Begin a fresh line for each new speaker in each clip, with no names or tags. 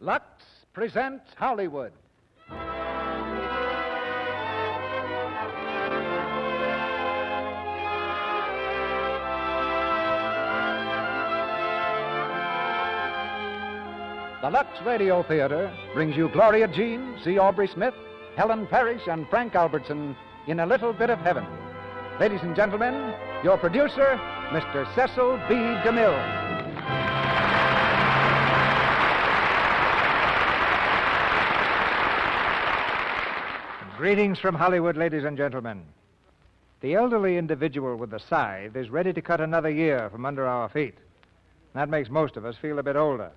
Lux presents Hollywood. The Lux Radio Theater brings you Gloria Jean, C. Aubrey Smith, Helen Parrish, and Frank Albertson in A Little Bit of Heaven. Ladies and gentlemen, your producer, Mr. Cecil B. DeMille. Greetings from Hollywood, ladies and gentlemen. The elderly individual with the scythe is ready to cut another year from under our feet. That makes most of us feel a bit older.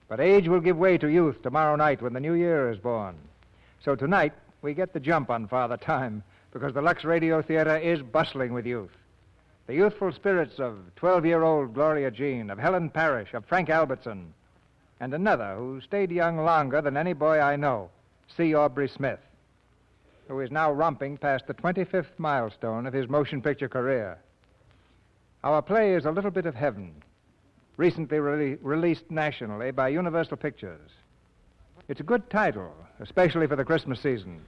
But age will give way to youth tomorrow night when the new year is born. So tonight, we get the jump on Father Time because the Lux Radio Theater is bustling with youth. The youthful spirits of 12-year-old Gloria Jean, of Helen Parrish, of Frank Albertson, and another who stayed young longer than any boy I know, C. Aubrey Smith, who is now romping past the 25th milestone of his motion picture career. Our play is A Little Bit of Heaven, recently released nationally by Universal Pictures. It's a good title, especially for the Christmas season,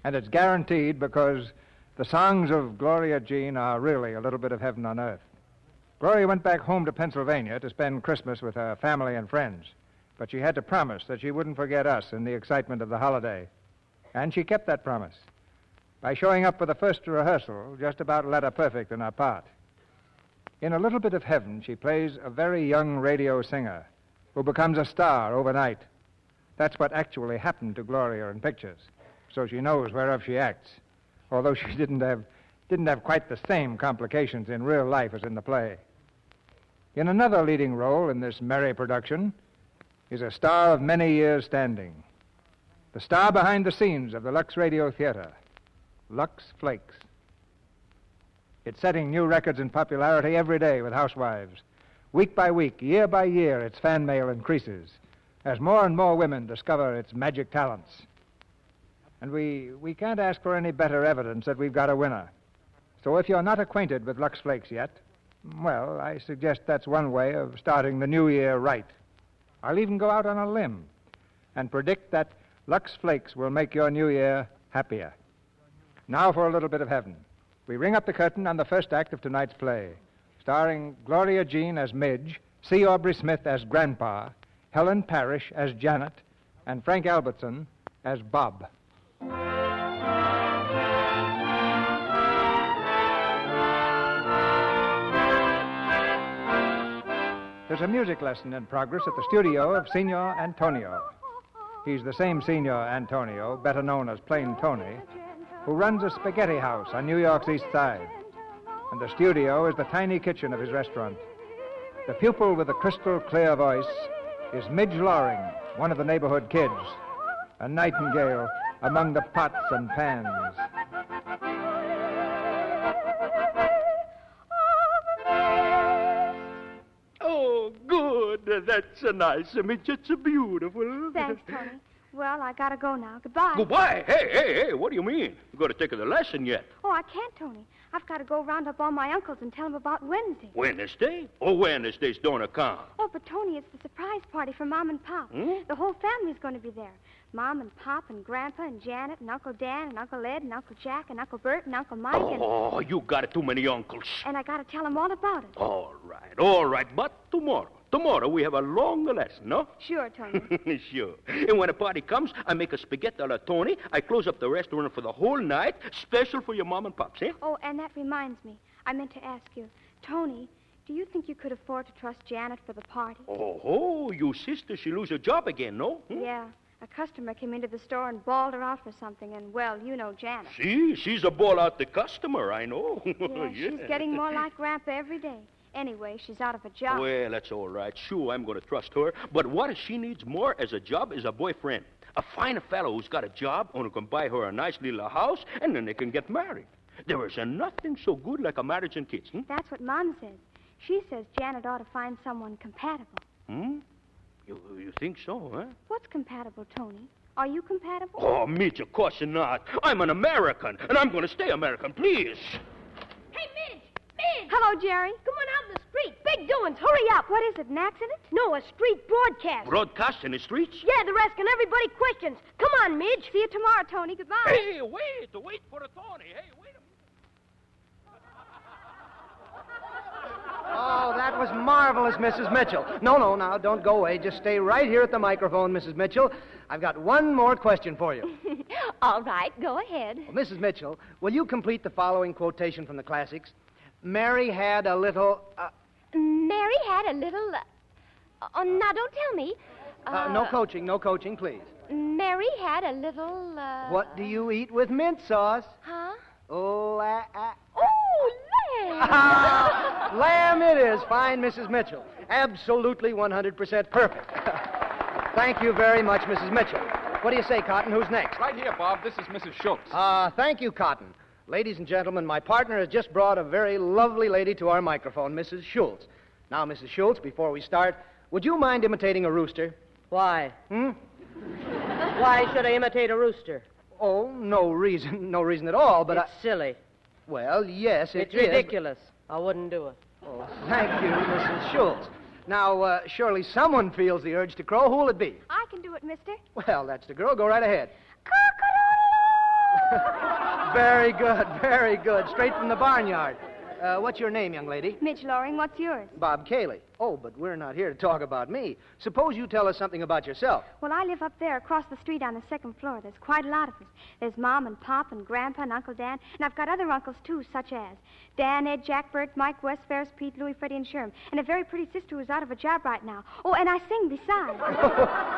and it's guaranteed because the songs of Gloria Jean are really a little bit of heaven on earth. Gloria went back home to Pennsylvania to spend Christmas with her family and friends, but she had to promise that she wouldn't forget us in the excitement of the holiday. And she kept that promise by showing up for the first rehearsal just about letter perfect in her part. In A Little Bit of Heaven, she plays a very young radio singer who becomes a star overnight. That's what actually happened to Gloria in pictures, so she knows whereof she acts, although she didn't have quite the same complications in real life as in the play. In another leading role in this merry production is a star of many years' standing, the star behind the scenes of the Lux Radio Theater, Lux Flakes. It's setting new records in popularity every day with housewives. Week by week, year by year, its fan mail increases as more and more women discover its magic talents. And we can't ask for any better evidence that we've got a winner. So if you're not acquainted with Lux Flakes yet, well, I suggest that's one way of starting the new year right. I'll even go out on a limb and predict that Lux Flakes will make your new year happier. Now for A Little Bit of Heaven. We ring up the curtain on the first act of tonight's play, starring Gloria Jean as Midge, C. Aubrey Smith as Grandpa, Helen Parrish as Janet, and Frank Albertson as Bob. There's a music lesson in progress at the studio of Signor Antonio. He's the same Signor Antonio, better known as Plain Tony, who runs a spaghetti house on New York's East Side. And the studio is the tiny kitchen of his restaurant. The pupil with the crystal clear voice is Midge Loring, one of the neighborhood kids, a nightingale among the pots and pans.
Oh, good. That's a nice image. It's beautiful.
Thanks, Tony. Well, I gotta go now. Goodbye.
Goodbye? Hey, what do you mean? You got to take the lesson yet.
Oh, I can't, Tony. I've got to go round up all my uncles and tell them about Wednesday.
Wednesday? Oh, Wednesdays don't account.
Oh, but Tony, it's the surprise party for Mom and Pop. The whole family's going to be there. Mom and Pop and Grandpa and Janet and Uncle Dan and Uncle Ed and Uncle Jack and Uncle Bert and Uncle Mike and...
Oh, you got too many uncles.
And I got to tell them all about it.
All right. But tomorrow we have a longer lesson, no?
Sure, Tony.
Sure. And when the party comes, I make a spaghetti alla Tony. I close up the restaurant for the whole night, special for your Mom and Pops, eh?
Oh, and that reminds me. I meant to ask you, Tony, do you think you could afford to trust Janet for the party?
Oh, your sister, she lose her job again, no?
Yeah. A customer came into the store and bawled her out for something, and, well, you know Janet.
She's a ball-out the customer, I know.
Yeah, she's getting more like Grandpa every day. Anyway, she's out of a job.
Well, that's all right. Sure, I'm going to trust her. But what she needs more as a job is a boyfriend. A fine fellow who's got a job and who can buy her a nice little house, and then they can get married. There is nothing so good like a marriage and kids.
That's what Mom says. She says Janet ought to find someone compatible.
You think so, huh?
What's compatible, Tony? Are you compatible?
Oh, Mitch, of course not. I'm an American, and I'm going to stay American, please.
Hey, Midge! Midge!
Hello, Jerry.
Come on out in the street. Big big doings. Hurry up.
What is it, an accident?
No, a street broadcast.
Broadcast in the streets?
Yeah, they're asking everybody questions. Come on, Midge.
See you tomorrow, Tony. Goodbye.
Hey, wait for the Tony. Hey, wait a minute.
Oh, that was marvelous, Mrs. Mitchell. No, now, don't go away. Just stay right here at the microphone, Mrs. Mitchell. I've got one more question for you.
All right, go ahead.
Well, Mrs. Mitchell, will you complete the following quotation from the classics? Mary had a little...
Mary had a little... oh, now, don't tell me.
no coaching, please.
Mary had a little...
What do you eat with mint sauce?
Huh?
Oh,
Oh, lamb!
Lamb it is. Fine, Mrs. Mitchell. Absolutely 100% perfect. Thank you very much, Mrs. Mitchell. What do you say, Cotton? Who's next?
Right here, Bob. This is Mrs. Schultz.
Thank you, Cotton. Ladies and gentlemen, my partner has just brought a very lovely lady to our microphone, Mrs. Schultz. Now, Mrs. Schultz, before we start, would you mind imitating a rooster?
Why? Why should I imitate a rooster?
Oh, no reason at all, but
It's silly.
Well, yes,
It's
it is,
ridiculous. I wouldn't do it.
Oh, thank you, Mrs. Schultz. Now, surely someone feels the urge to crow. Who will it be?
I can do it, mister.
Well, that's the girl. Go right ahead. Very good. Straight from the barnyard. What's your name, young lady?
Midge Loring, what's yours?
Bob Cayley. Oh, but we're not here to talk about me. Suppose you tell us something about yourself.
Well, I live up there across the street on the second floor. There's quite a lot of us. There's Mom and Pop and Grandpa and Uncle Dan. And I've got other uncles, too, such as Dan, Ed, Jack, Bert, Mike, Wes, Ferris, Pete, Louie, Freddie, and Sherm. And a very pretty sister who's out of a job right now. Oh, and I sing besides.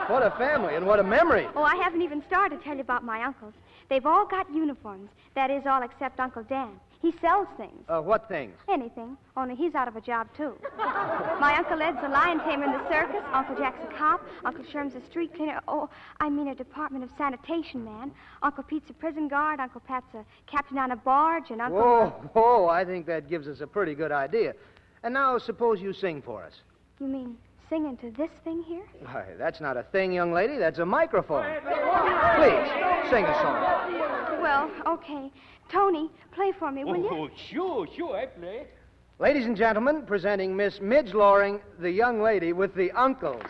What a family and what a memory.
Oh, I haven't even started to tell you about my uncles. They've all got uniforms. That is, all except Uncle Dan. He sells things.
What things?
Anything. Only he's out of a job, too. My Uncle Ed's a lion tamer in the circus. Uncle Jack's a cop. Uncle Sherm's a street cleaner. Oh, I mean a Department of Sanitation man. Uncle Pete's a prison guard. Uncle Pat's a captain on a barge. And Uncle...
Whoa, I think that gives us a pretty good idea. And now, suppose you sing for us.
You mean sing into this thing here?
Why, that's not a thing, young lady. That's a microphone. Please, sing a song.
Well, okay. Tony, play for me, will you?
Oh, sure, I play.
Ladies and gentlemen, presenting Miss Midge Loring, the young lady with the uncles.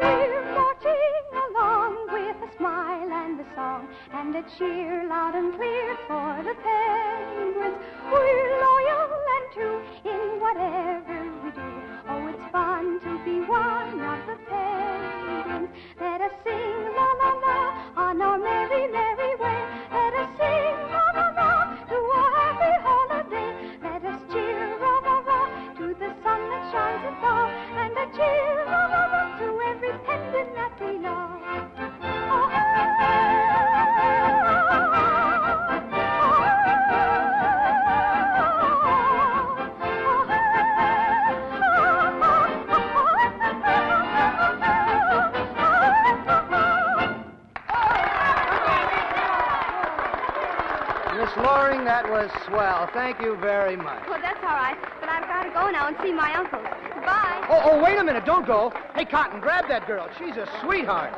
We're marching along with a smile and a song and a cheer loud and clear for the penguins. We're loyal and true in whatever we do. Oh, it's fun to be one of the penguins. Let us sing la la la on our merry, merry way. Let us sing la la la to a happy holiday. Let us cheer ra ra ra to the sun that shines above, and a cheer ra ra ra to every penguin that we love.
Miss Loring, that was swell. Thank you very much.
Well, that's all right, but I've got to go now and see my uncles. Goodbye.
Oh, wait a minute. Don't go. Hey, Cotton, grab that girl. She's a sweetheart.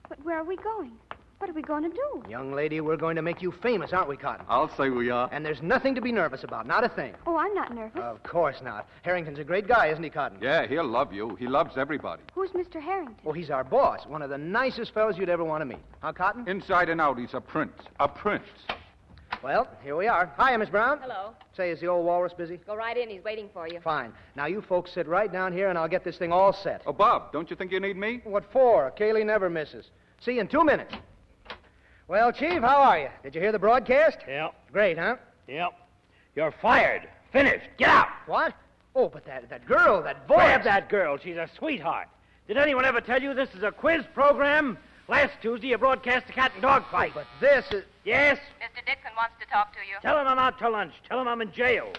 But where are we going? What are we going to do?
Young lady, we're going to make you famous, aren't we, Cotton?
I'll say we are.
And there's nothing to be nervous about. Not a thing.
Oh, I'm not nervous.
Of course not. Harrington's a great guy, isn't he, Cotton?
Yeah, he'll love you. He loves everybody.
Who's Mr. Harrington?
Oh, he's our boss. One of the nicest fellows you'd ever want to meet. Huh, Cotton?
Inside and out, he's a prince. A prince.
Well, here we are. Hiya, Miss Brown.
Hello.
Say, is the old walrus busy?
Go right in. He's waiting for you.
Fine. Now, you folks sit right down here, and I'll get this thing all set.
Oh, Bob, don't you think you need me?
What for? Kaylee never misses. See you in 2 minutes. Well, Chief, how are you? Did you hear the broadcast?
Yep.
Great, huh?
Yep. You're fired. Finished. Get out.
What? Oh, but that girl, that voice.
Grab that girl. She's a sweetheart. Did anyone ever tell you this is a quiz program? Last Tuesday, you broadcast a cat and dog fight.
But this is...
Yes?
Mr. Dixon wants to talk to you.
Tell him I'm out to lunch. Tell him I'm in jail.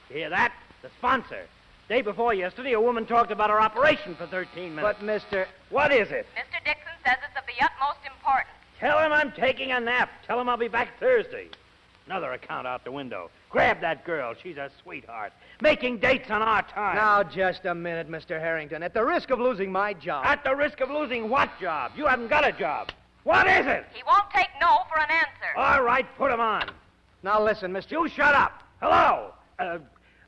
You hear that? The sponsor. Day before yesterday, a woman talked about her operation for 13 minutes.
But, Mr...
What is it?
Mr. Dixon says it's of the utmost importance.
Tell him I'm taking a nap. Tell him I'll be back Thursday. Another account out the window. Grab that girl. She's a sweetheart. Making dates on our time.
Now, just a minute, Mr. Harrington. At the risk of losing my job.
At the risk of losing what job? You haven't got a job. What is it?
He won't take no for an answer.
All right, put him on.
Now, listen, Mr.
You shut up. Hello.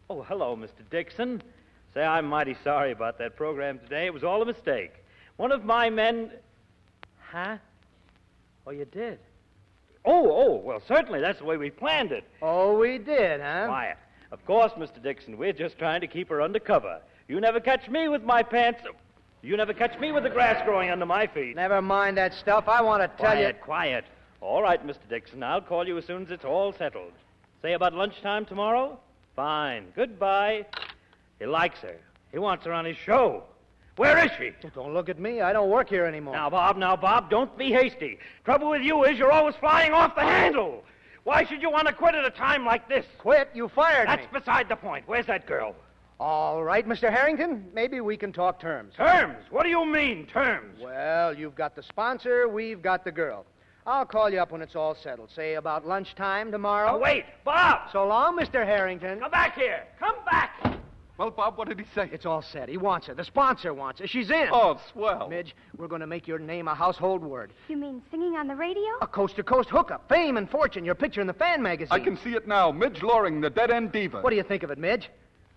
Hello, Mr. Dixon. Say, I'm mighty sorry about that program today. It was all a mistake. One of my men... Huh? Oh, you did? Well, certainly. That's the way we planned it.
Oh, we did, huh?
Quiet. Of course, Mr. Dixon, we're just trying to keep her undercover. You never catch me with my pants... You never catch me with the grass growing under my feet.
Never mind that stuff. I want to tell you...
Quiet. All right, Mr. Dixon. I'll call you as soon as it's all settled. Say about lunchtime tomorrow? Fine. Goodbye. He likes her. He wants her on his show. Where is she?
Don't look at me. I don't work here anymore.
Now, Bob, don't be hasty. Trouble with you is you're always flying off the handle. Why should you want to quit at a time like this?
Quit? You fired me.
That's beside the point. Where's that girl?
All right, Mr. Harrington. Maybe we can talk terms.
Terms? What do you mean, terms?
Well, you've got the sponsor, we've got the girl. I'll call you up when it's all settled. Say about lunchtime tomorrow.
Oh, wait, Bob!
So long, Mr. Harrington.
Come back here. Come back!
Well, Bob, what did he say?
It's all set. He wants her. The sponsor wants her. She's in.
Oh, swell.
Midge, we're going to make your name a household word.
You mean singing on the radio?
A coast-to-coast hookup. Fame and fortune. Your picture in the fan magazine.
I can see it now. Midge Loring, the dead-end diva.
What do you think of it, Midge?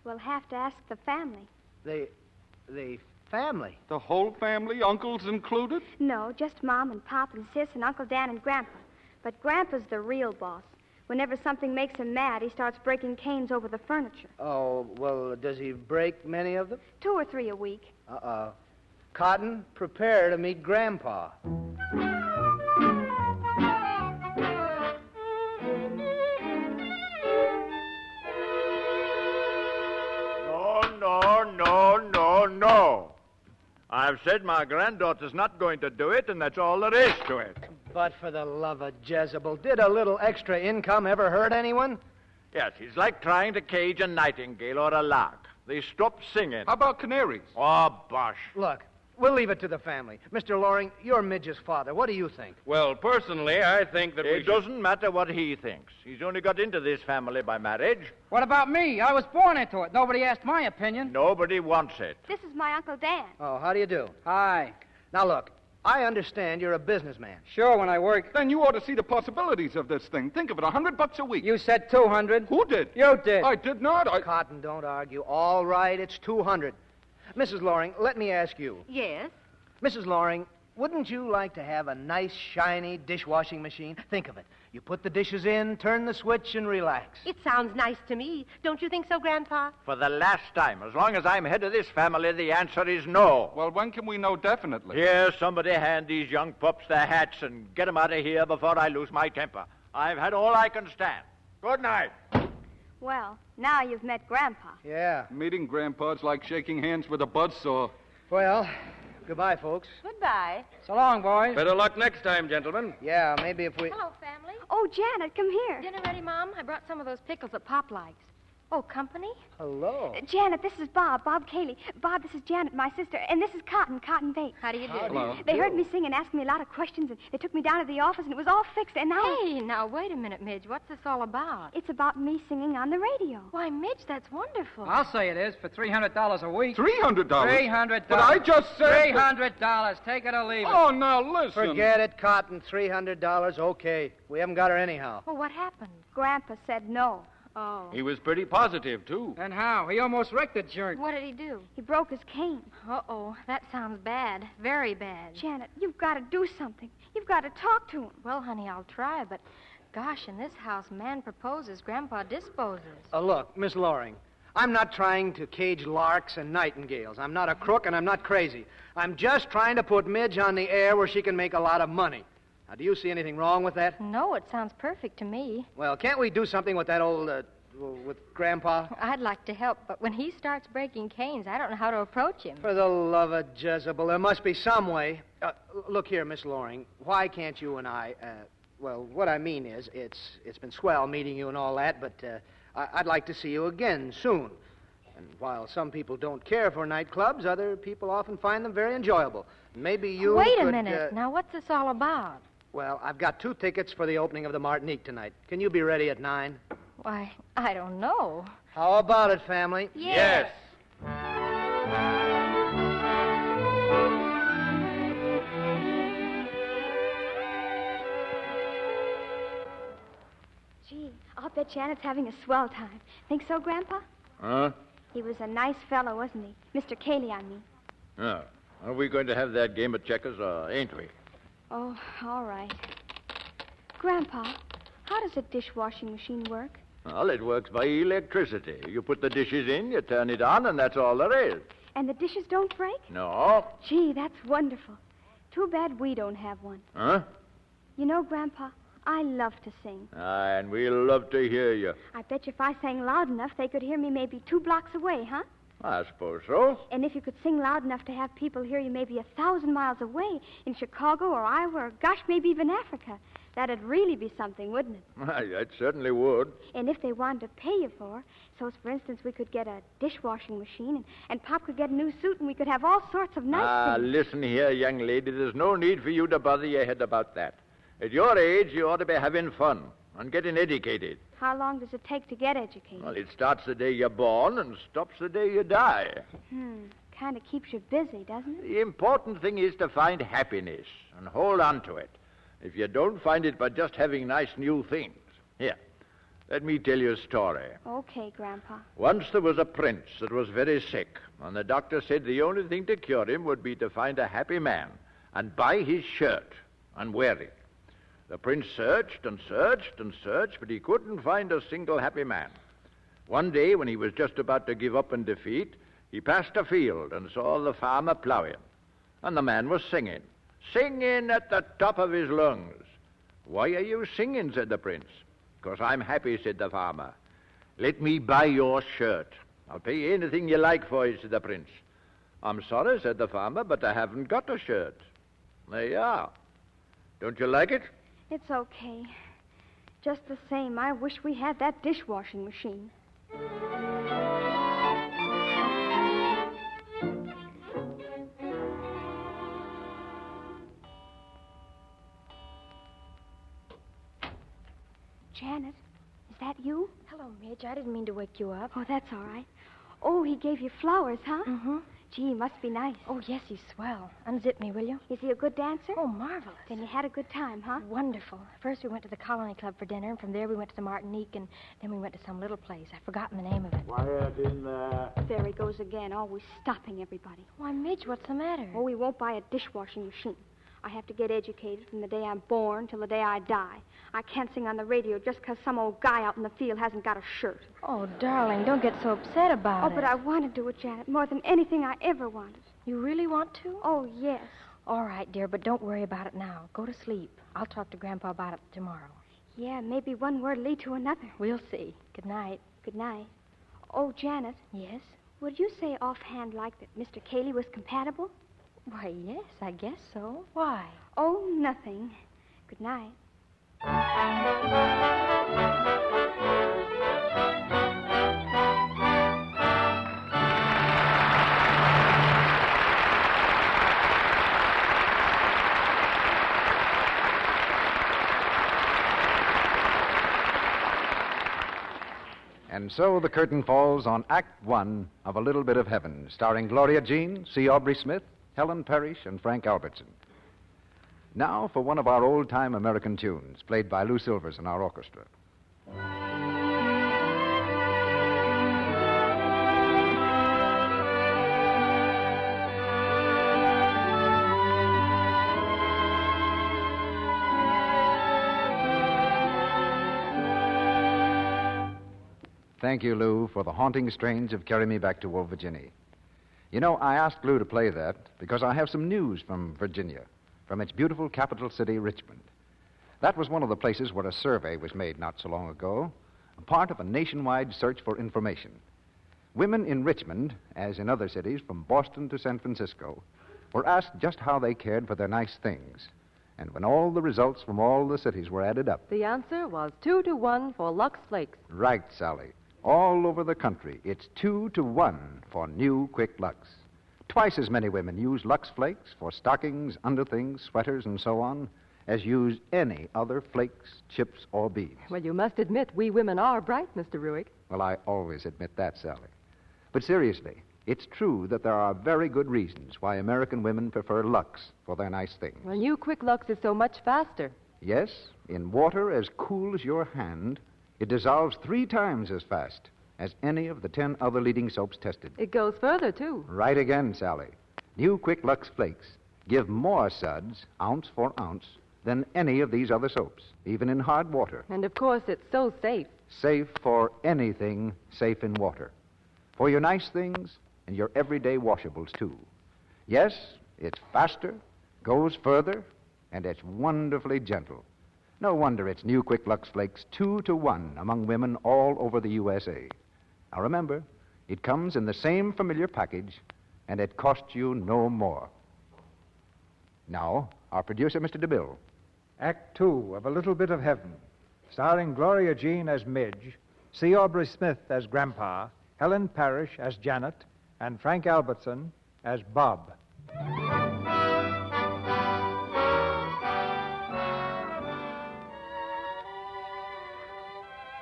We'll have to ask the family.
The family?
The whole family, uncles included?
No, just Mom and Pop and Sis and Uncle Dan and Grandpa. But Grandpa's the real boss. Whenever something makes him mad, he starts breaking canes over the furniture.
Oh, well, does he break many of them?
2 or 3 a week.
Uh-oh. Cotton, prepare to meet Grandpa.
No. I've said my granddaughter's not going to do it, and that's all there is to it.
But for the love of Jezebel, did a little extra income ever hurt anyone?
Yes, it's like trying to cage a nightingale or a lark. They stop singing.
How about canaries?
Oh, bosh.
Look, we'll leave it to the family. Mr. Loring, you're Midge's father. What do you think?
Well, personally, I think that it doesn't matter what he thinks. He's only got into this family by marriage.
What about me? I was born into it. Nobody asked my opinion.
Nobody wants it.
This is my Uncle Dan.
Oh, how do you do?
Hi.
Now, look, I understand you're a businessman.
Sure, when I work.
Then you ought to see the possibilities of this thing. Think of it, $100 a week.
You said 200.
Who did?
You did.
I did not.
Cotton, don't argue. All right, it's 200. Mrs. Loring, let me ask you.
Yes?
Mrs. Loring, wouldn't you like to have a nice, shiny dishwashing machine? Think of it. You put the dishes in, turn the switch, and relax.
It sounds nice to me. Don't you think so, Grandpa?
For the last time, as long as I'm head of this family, the answer is no.
Well, when can we know definitely?
Here, somebody hand these young pups their hats and get them out of here before I lose my temper. I've had all I can stand. Good night.
Well, now you've met Grandpa.
Yeah.
Meeting Grandpa's like shaking hands with a buzzsaw.
Well, goodbye, folks.
Goodbye.
So long, boys.
Better luck next time, gentlemen.
Yeah, maybe if we...
Hello, family.
Oh, Janet, come here.
Dinner ready, Mom? I brought some of those pickles that Pop likes. Oh, company?
Hello.
Janet, this is Bob Cayley. Bob, this is Janet, my sister. And this is Cotton Bates.
How do you do?
Hello.
They heard me sing and asked me a lot of questions, and they took me down to the office, and it was all fixed, and now...
Hey, now, wait a minute, Midge. What's this all about?
It's about me singing on the radio.
Why, Midge, that's wonderful.
I'll say it is for $300 a week.
$300?
$300.
But I just said...
$300. Take it or leave it.
Oh, now listen.
Forget it, Cotton. $300, okay. We haven't got her anyhow.
Well, what happened?
Grandpa said no.
Oh.
He was pretty positive, too.
And how? He almost wrecked the jerk.
What did he do?
He broke his cane.
Uh-oh. That sounds bad. Very bad.
Janet, you've got to do something. You've got to talk to him.
Well, honey, I'll try, but gosh, in this house, man proposes, Grandpa disposes.
Look, Miss Loring, I'm not trying to cage larks and nightingales. I'm not a crook and I'm not crazy. I'm just trying to put Midge on the air where she can make a lot of money. Now, do you see anything wrong with that?
No, it sounds perfect to me.
Well, can't we do something with that old, with Grandpa?
I'd like to help, but when he starts breaking canes, I don't know how to approach him.
For the love of Jezebel, there must be some way. Look here, Miss Loring, why can't you and I, well, what I mean is, it's been swell meeting you and all that, but I'd like to see you again soon. And while some people don't care for nightclubs, other people often find them very enjoyable. Maybe you
Wait
could,
a minute. Now, what's this all about?
Well, I've got 2 tickets for the opening of the Martinique tonight. Can you be ready at 9?
Why, I don't know.
How about it, family?
Yes.
Gee, I'll bet Janet's having a swell time. Think so, Grandpa?
Huh?
He was a nice fellow, wasn't he? Mr. Cayley, I mean.
Yeah. Are we going to have that game of checkers, or ain't we?
Oh, all right. Grandpa, how does a dishwashing machine work?
Well, it works by electricity. You put the dishes in, you turn it on, and that's all there is.
And the dishes don't break?
No.
Gee, that's wonderful. Too bad we don't have one.
Huh?
You know, Grandpa, I love to sing.
And we'll love to hear you.
I bet you if I sang loud enough, they could hear me maybe 2 blocks away, huh?
I suppose so.
And if you could sing loud enough to have people hear you maybe 1,000 miles away in Chicago or Iowa or, gosh, maybe even Africa, that'd really be something, wouldn't it?
Why, that certainly would.
And if they wanted to pay you for, so for instance, we could get a dishwashing machine and Pop could get a new suit and we could have all sorts of nice things.
Listen here, young lady. There's no need for you to bother your head about that. At your age, you ought to be having fun and getting educated.
How long does it take to get educated?
Well, it starts the day you're born and stops the day you die.
Kind of keeps you busy, doesn't it?
The important thing is to find happiness and hold on to it. If you don't find it by just having nice new things. Here, let me tell you a story.
Okay, Grandpa.
Once there was a prince that was very sick, and the doctor said the only thing to cure him would be to find a happy man and buy his shirt and wear it. The prince searched and searched and searched, but he couldn't find a single happy man. One day, when he was just about to give up in defeat, he passed a field and saw the farmer plowing. And the man was singing at the top of his lungs. "Why are you singing?" said the prince. "'Cause I'm happy," said the farmer. "Let me buy your shirt. I'll pay you anything you like for it," said the prince. "I'm sorry," said the farmer, "but I haven't got a shirt." There you are. Don't you like it?
It's okay. Just the same, I wish we had that dishwashing machine. Janet, is that you?
Hello, Midge. I didn't mean to wake you up.
Oh, that's all right. Oh, he gave you flowers, huh?
Mm-hmm.
Gee, he must be nice.
Oh, yes, he's swell. Unzip me, will you?
Is he a good dancer?
Oh, marvelous.
Then you had a good time, huh?
Wonderful. First we went to the Colony Club for dinner, and from there we went to the Martinique, and then we went to some little place. I've forgotten the name of it.
Quiet in there.
There he goes again, always stopping everybody.
Why, Midge, what's the matter?
Oh, he won't buy a dishwashing machine. I have to get educated from the day I'm born till the day I die. I can't sing on the radio just 'cause some old guy out in the field hasn't got a shirt.
Oh, darling, don't get so upset about it.
Oh, but I want to do it, Janet, more than anything I ever wanted.
You really want to?
Oh, yes.
All right, dear, but don't worry about it now. Go to sleep. I'll talk to Grandpa about it tomorrow.
Yeah, maybe one word lead to another.
We'll see. Good night.
Good night. Oh, Janet.
Yes?
Would you say offhand like that Mr. Cayley was compatible?
Why, yes, I guess so. Why?
Oh, nothing. Good night.
And so the curtain falls on Act One of A Little Bit of Heaven, starring Gloria Jean, C. Aubrey Smith, Helen Parrish, and Frank Albertson. Now for one of our old-time American tunes, played by Lou Silvers and our orchestra. Thank you, Lou, for the haunting strains of Carry Me Back to Old Virginia. You know, I asked Lou to play that because I have some news from Virginia, from its beautiful capital city, Richmond. That was one of the places where a survey was made not so long ago, a part of a nationwide search for information. Women in Richmond, as in other cities from Boston to San Francisco, were asked just how they cared for their nice things. And when all the results from all the cities were added up...
The answer was 2-1 for Lux Flakes.
Right, Sally. All over the country, it's 2-1 for new Quick Lux. Twice as many women use Lux Flakes for stockings, underthings, sweaters, and so on, as use any other flakes, chips, or beads.
Well, you must admit we women are bright, Mr. Ruick.
Well, I always admit that, Sally. But seriously, it's true that there are very good reasons why American women prefer Lux for their nice things.
Well, new Quick Lux is so much faster.
Yes, in water as cool as your hand, it dissolves 3 times as fast as any of the 10 other leading soaps tested.
It goes further, too.
Right again, Sally. New Quick Lux Flakes give more suds, ounce for ounce, than any of these other soaps, even in hard water.
And, of course, it's so safe.
Safe for anything safe in water. For your nice things and your everyday washables, too. Yes, it's faster, goes further, and it's wonderfully gentle. No wonder it's New Quick Lux Flakes 2 to 1 among women all over the USA. Now remember, it comes in the same familiar package, and it costs you no more. Now, our producer, Mr. DeMille.
Act 2 of A Little Bit of Heaven, starring Gloria Jean as Midge, C. Aubrey Smith as Grandpa, Helen Parrish as Janet, and Frank Albertson as Bob.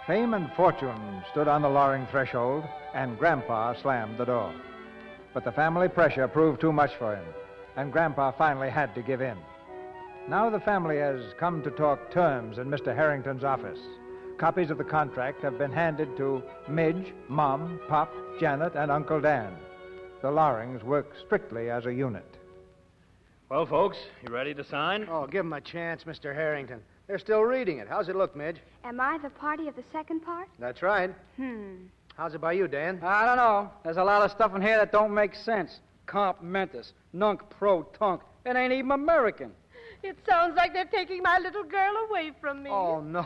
Fame and fortune stood on the Loring threshold, and Grandpa slammed the door. But the family pressure proved too much for him, and Grandpa finally had to give in. Now the family has come to talk terms in Mr. Harrington's office. Copies of the contract have been handed to Midge, Mom, Pop, Janet, and Uncle Dan. The Lorings work strictly as a unit.
Well, folks, you ready to sign?
Oh, give 'em a chance, Mr. Harrington. They're still reading it. How's it look, Midge?
Am I the party of the second part?
That's right. How's it by you, Dan?
I don't know. There's a lot of stuff in here that don't make sense. Comp mentis, nunc pro tunc. It ain't even American.
It sounds like they're taking my little girl away from me.
Oh, no,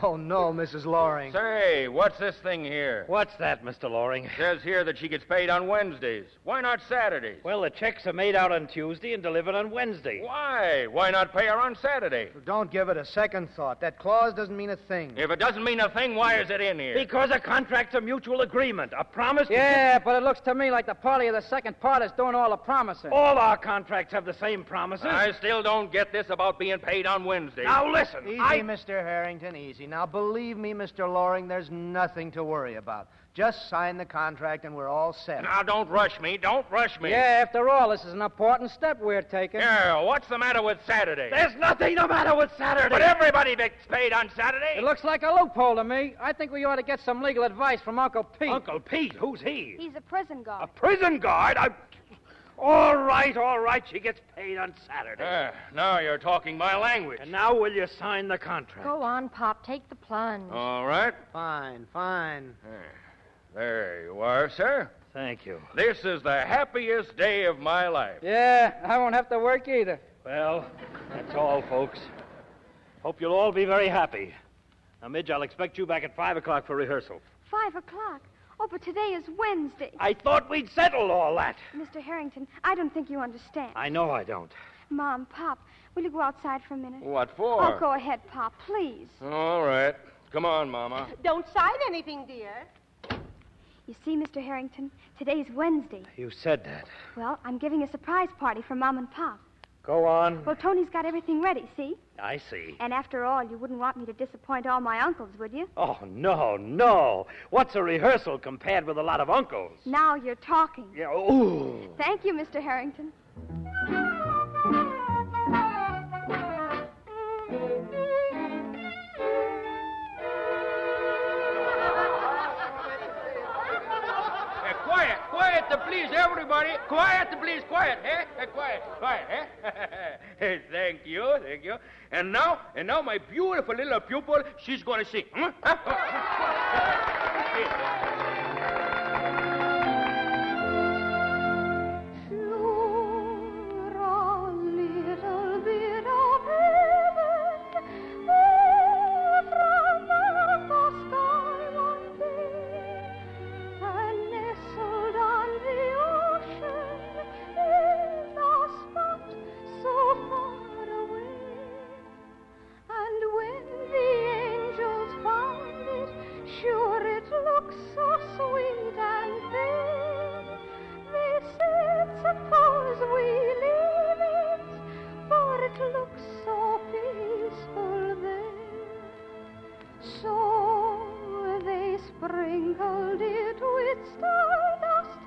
Mrs. Loring.
Say, what's this thing here?
What's that, Mr. Loring?
It says here that she gets paid on Wednesdays. Why not Saturdays?
Well, the checks are made out on Tuesday and delivered on Wednesday.
Why? Why not pay her on Saturday?
Don't give it a second thought. That clause doesn't mean a thing.
If it doesn't mean a thing, why is it in here?
Because a contract's a mutual agreement, a promise.
Yeah, but it looks to me like the party of the second part is doing all the promising.
All our contracts have the same promises.
I still don't get this about being paid on Wednesday.
Now listen,
Easy, Mr. Harrington, easy. Now, believe me, Mr. Loring, there's nothing to worry about. Just sign the contract and we're all set.
Now, don't rush me. Don't rush me.
Yeah, after all, this is an important step we're taking.
Yeah, what's the matter with Saturday?
There's nothing the matter with Saturday.
But everybody gets paid on Saturday.
It looks like a loophole to me. I think we ought to get some legal advice from Uncle Pete.
Uncle Pete? Who's he?
He's a prison guard.
A prison guard? All right. She gets paid on Saturday.
Now you're talking my language.
And now will you sign the contract?
Go on, Pop. Take the plunge.
All right.
Fine.
There you are, sir.
Thank you.
This is the happiest day of my life.
Yeah, I won't have to work either.
Well, that's all, folks. Hope you'll all be very happy. Now, Midge, I'll expect you back at 5 o'clock for rehearsal.
5 o'clock? Oh, but today is Wednesday.
I thought we'd settled all that.
Mr. Harrington, I don't think you understand.
I know I don't.
Mom, Pop, will you go outside for a minute?
What for?
Oh, go ahead, Pop, please.
All right. Come on, Mama.
Don't sign anything, dear.
You see, Mr. Harrington, today's Wednesday.
You said that.
Well, I'm giving a surprise party for Mom and Pop.
Go on.
Well, Tony's got everything ready, see?
I see.
And after all, you wouldn't want me to disappoint all my uncles, would you?
Oh, no. What's a rehearsal compared with a lot of uncles?
Now you're talking.
Yeah, ooh.
Thank you, Mr. Harrington.
Quiet, please, everybody. Quiet, please, quiet, eh? Quiet, eh? Thank you. And now, my beautiful little pupil, she's going to sing.
Sure, it looks so sweet. So they sprinkled it with stardust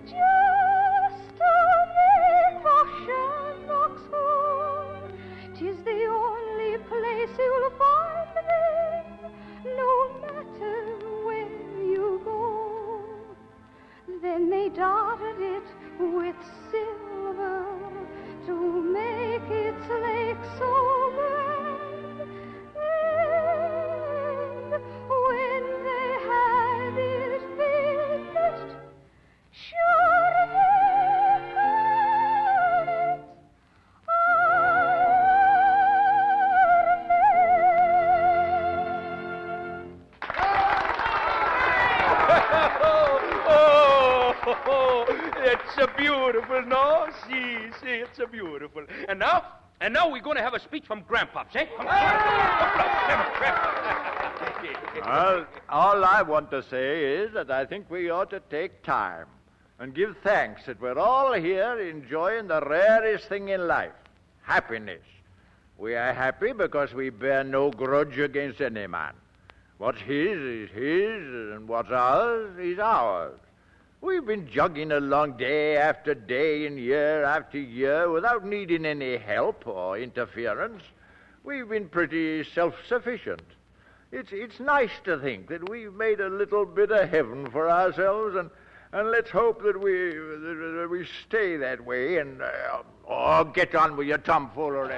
just to make for Sherlock's home. 'Tis the only place you'll find them, no matter where you go. Then they dotted it with silver to make its lake so grand. And when they had it finished, sure they called it
Oh, it's a beautiful, no? See, it's a beautiful. And now we're going to have a speech from Grandpops, eh?
Well, all I want to say is that I think we ought to take time and give thanks that we're all here enjoying the rarest thing in life, happiness. We are happy because we bear no grudge against any man. What's his is his, and what's ours is ours. We've been jogging along day after day and year after year without needing any help or interference. We've been pretty self-sufficient. It's nice to think that we've made a little bit of heaven for ourselves, and let's hope that we stay that way and get on with your tomfoolery.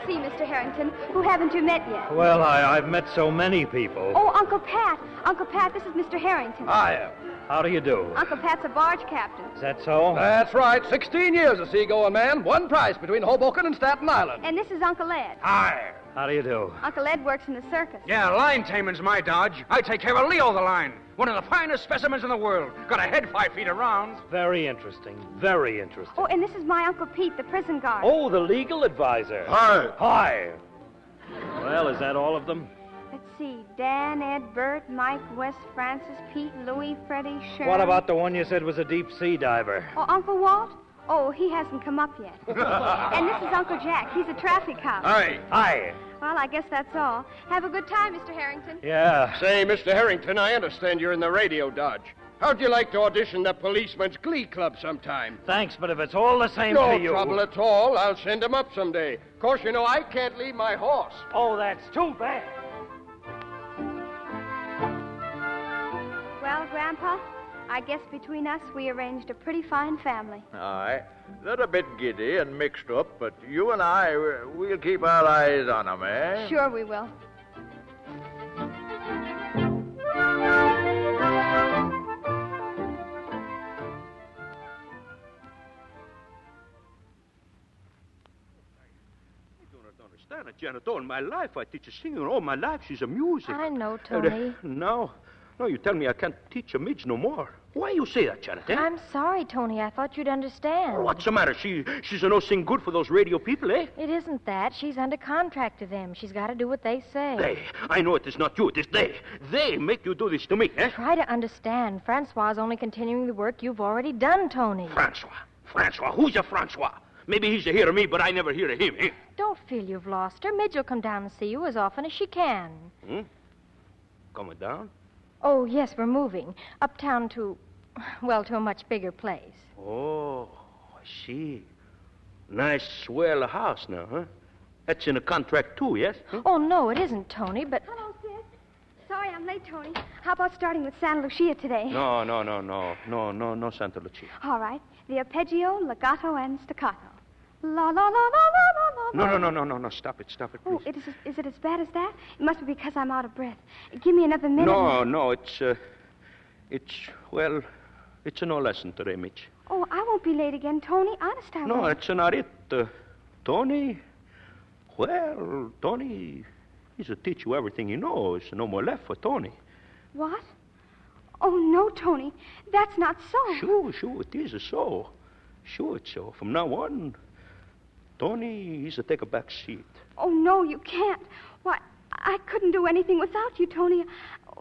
See, Mr. Harrington, who haven't you met yet?
Well, I've met so many people.
Oh, Uncle Pat. Uncle Pat, this is Mr. Harrington.
Hi. How do you do?
Uncle Pat's a barge captain.
Is that so?
That's right. 16 years a seagoing man. One price between Hoboken and Staten Island.
And this is Uncle Ed.
Hi.
How do you do?
Uncle Ed works in the circus.
Yeah, line taming's my dodge. I take care of Leo the line. One of the finest specimens in the world. Got a head 5 feet around.
Very interesting. Very interesting.
Oh, and this is my Uncle Pete, the prison guard.
Oh, the legal advisor.
Hi.
Hi. Well, is that all of them?
Let's see. Dan, Ed, Bert, Mike, Wes, Francis, Pete, Louie, Freddie, Sherman.
What about the one you said was a deep sea diver?
Oh, Uncle Walt? Oh, he hasn't come up yet. And this is Uncle Jack. He's a traffic cop.
Hi.
Hi.
Well, I guess that's all. Have a good time, Mr. Harrington.
Yeah.
Say, Mr. Harrington, I understand you're in the radio dodge. How'd you like to audition the Policeman's Glee Club sometime?
Thanks, but if it's all the same
No
to you...
trouble at all. I'll send him up someday. Of course, you know, I can't leave my horse.
Oh, that's too bad.
Well, Grandpa, I guess between us we arranged a pretty fine family.
Aye. They're a bit giddy and mixed up, but you and I, we'll keep our eyes on them, eh?
Sure we will.
Janet, all my life I teach her singing. All my life she's a music.
I know, Tony.
No, you tell me I can't teach a midge no more. Why you say that, Janet, eh?
I'm sorry, Tony. I thought you'd understand.
What's the matter? She's a no sing good for those radio people, eh?
It isn't that. She's under contract to them. She's got to do what they say.
They. I know it is not you. It is they. They make you do this to me, eh?
Try to understand. Francois is only continuing the work you've already done, Tony.
Francois? Who's a Francois? Maybe he's a hear of me, but I never hear of him, eh?
Don't feel you've lost her. Midge will come down and see you as often as she can.
Coming down?
Oh, yes, we're moving. Uptown to a much bigger place.
Oh, I see. Nice, swell house now, huh? That's in a contract, too, yes? Huh?
Oh, no, it isn't, Tony, but...
Hello, Sid. Sorry I'm late, Tony. How about starting with Santa Lucia today?
No, Santa Lucia.
All right. The arpeggio, legato, and staccato. La, la, la, la, la, la, la.
No, stop it, please.
Oh, is it as bad as that? It must be because I'm out of breath. Give me another minute.
No, it's a no lesson today, Mitch.
Oh, I won't be late again, Tony. Honest, I won't.
No, it's not it. Tony, Tony, he'll teach you everything he knows. No more left for Tony.
What? Oh, no, Tony. That's not so.
Sure, it is so. Sure, it's so. From now on, Tony, he's to take a back seat.
Oh, no, you can't. Why, I couldn't do anything without you, Tony.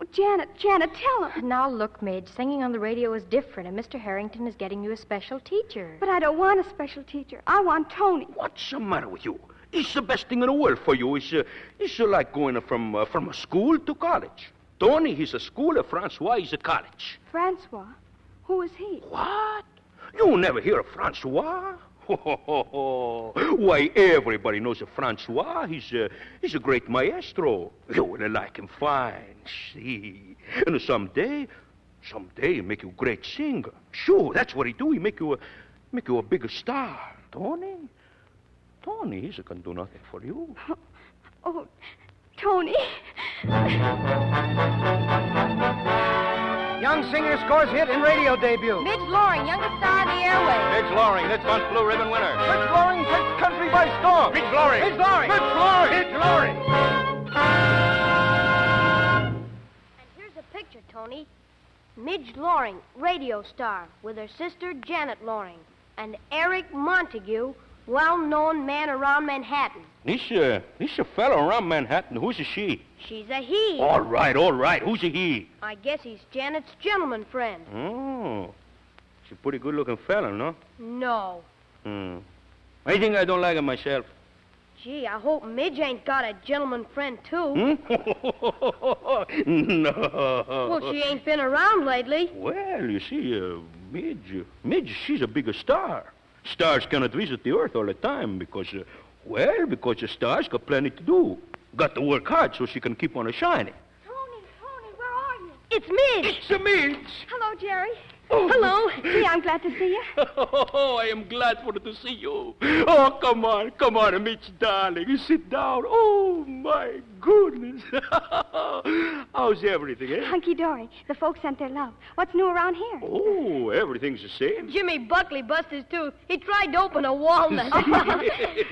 Oh, Janet, tell him.
Now, look, Midge, singing on the radio is different, and Mr. Harrington is getting you a special teacher.
But I don't want a special teacher. I want Tony.
What's the matter with you? It's the best thing in the world for you. It's like going from a school to college. Tony, he's a school, and Francois, he's a college.
Francois? Who is he?
What? You never hear of Francois? Why, everybody knows of Francois. He's a great maestro. You will like him fine, see. And someday he'll make you a great singer. Sure, that's what he do. He make you a bigger star. Tony, he can do nothing for you.
Oh, Tony.
Young singer scores hit in radio debut.
Midge Loring, youngest star in the airwaves.
Midge Loring, this month's Blue Ribbon winner.
Midge Loring takes country by storm.
Midge Loring.
Midge Loring. Midge Loring.
Midge Loring.
And here's a picture, Tony. Midge Loring, radio star, with her sister Janet Loring. And Eric Montague, well-known man around Manhattan.
This a fellow around Manhattan. Who's a she?
She's a he.
All right. Who's a he?
I guess he's Janet's gentleman friend.
Oh. She's a pretty good-looking fella, no?
No.
I think I don't like her myself.
Gee, I hope Midge ain't got a gentleman friend, too.
No.
Well, she ain't been around lately.
Well, you see, Midge, she's a bigger star. Stars cannot visit the Earth all the time because the stars got plenty to do. Got to work hard so she can keep on shining.
Tony, where are you?
It's Midge.
It's a Midge.
Hello, Jerry.
Oh.
Hello. Gee, I'm glad to see you.
Oh, I am glad for to see you. Oh, come on, Mitch, darling. Sit down. Oh, my goodness. How's everything, eh?
Hunky-dory. The folks sent their love. What's new around here?
Oh, everything's the same.
Jimmy Buckley busted his tooth. He tried to open a walnut.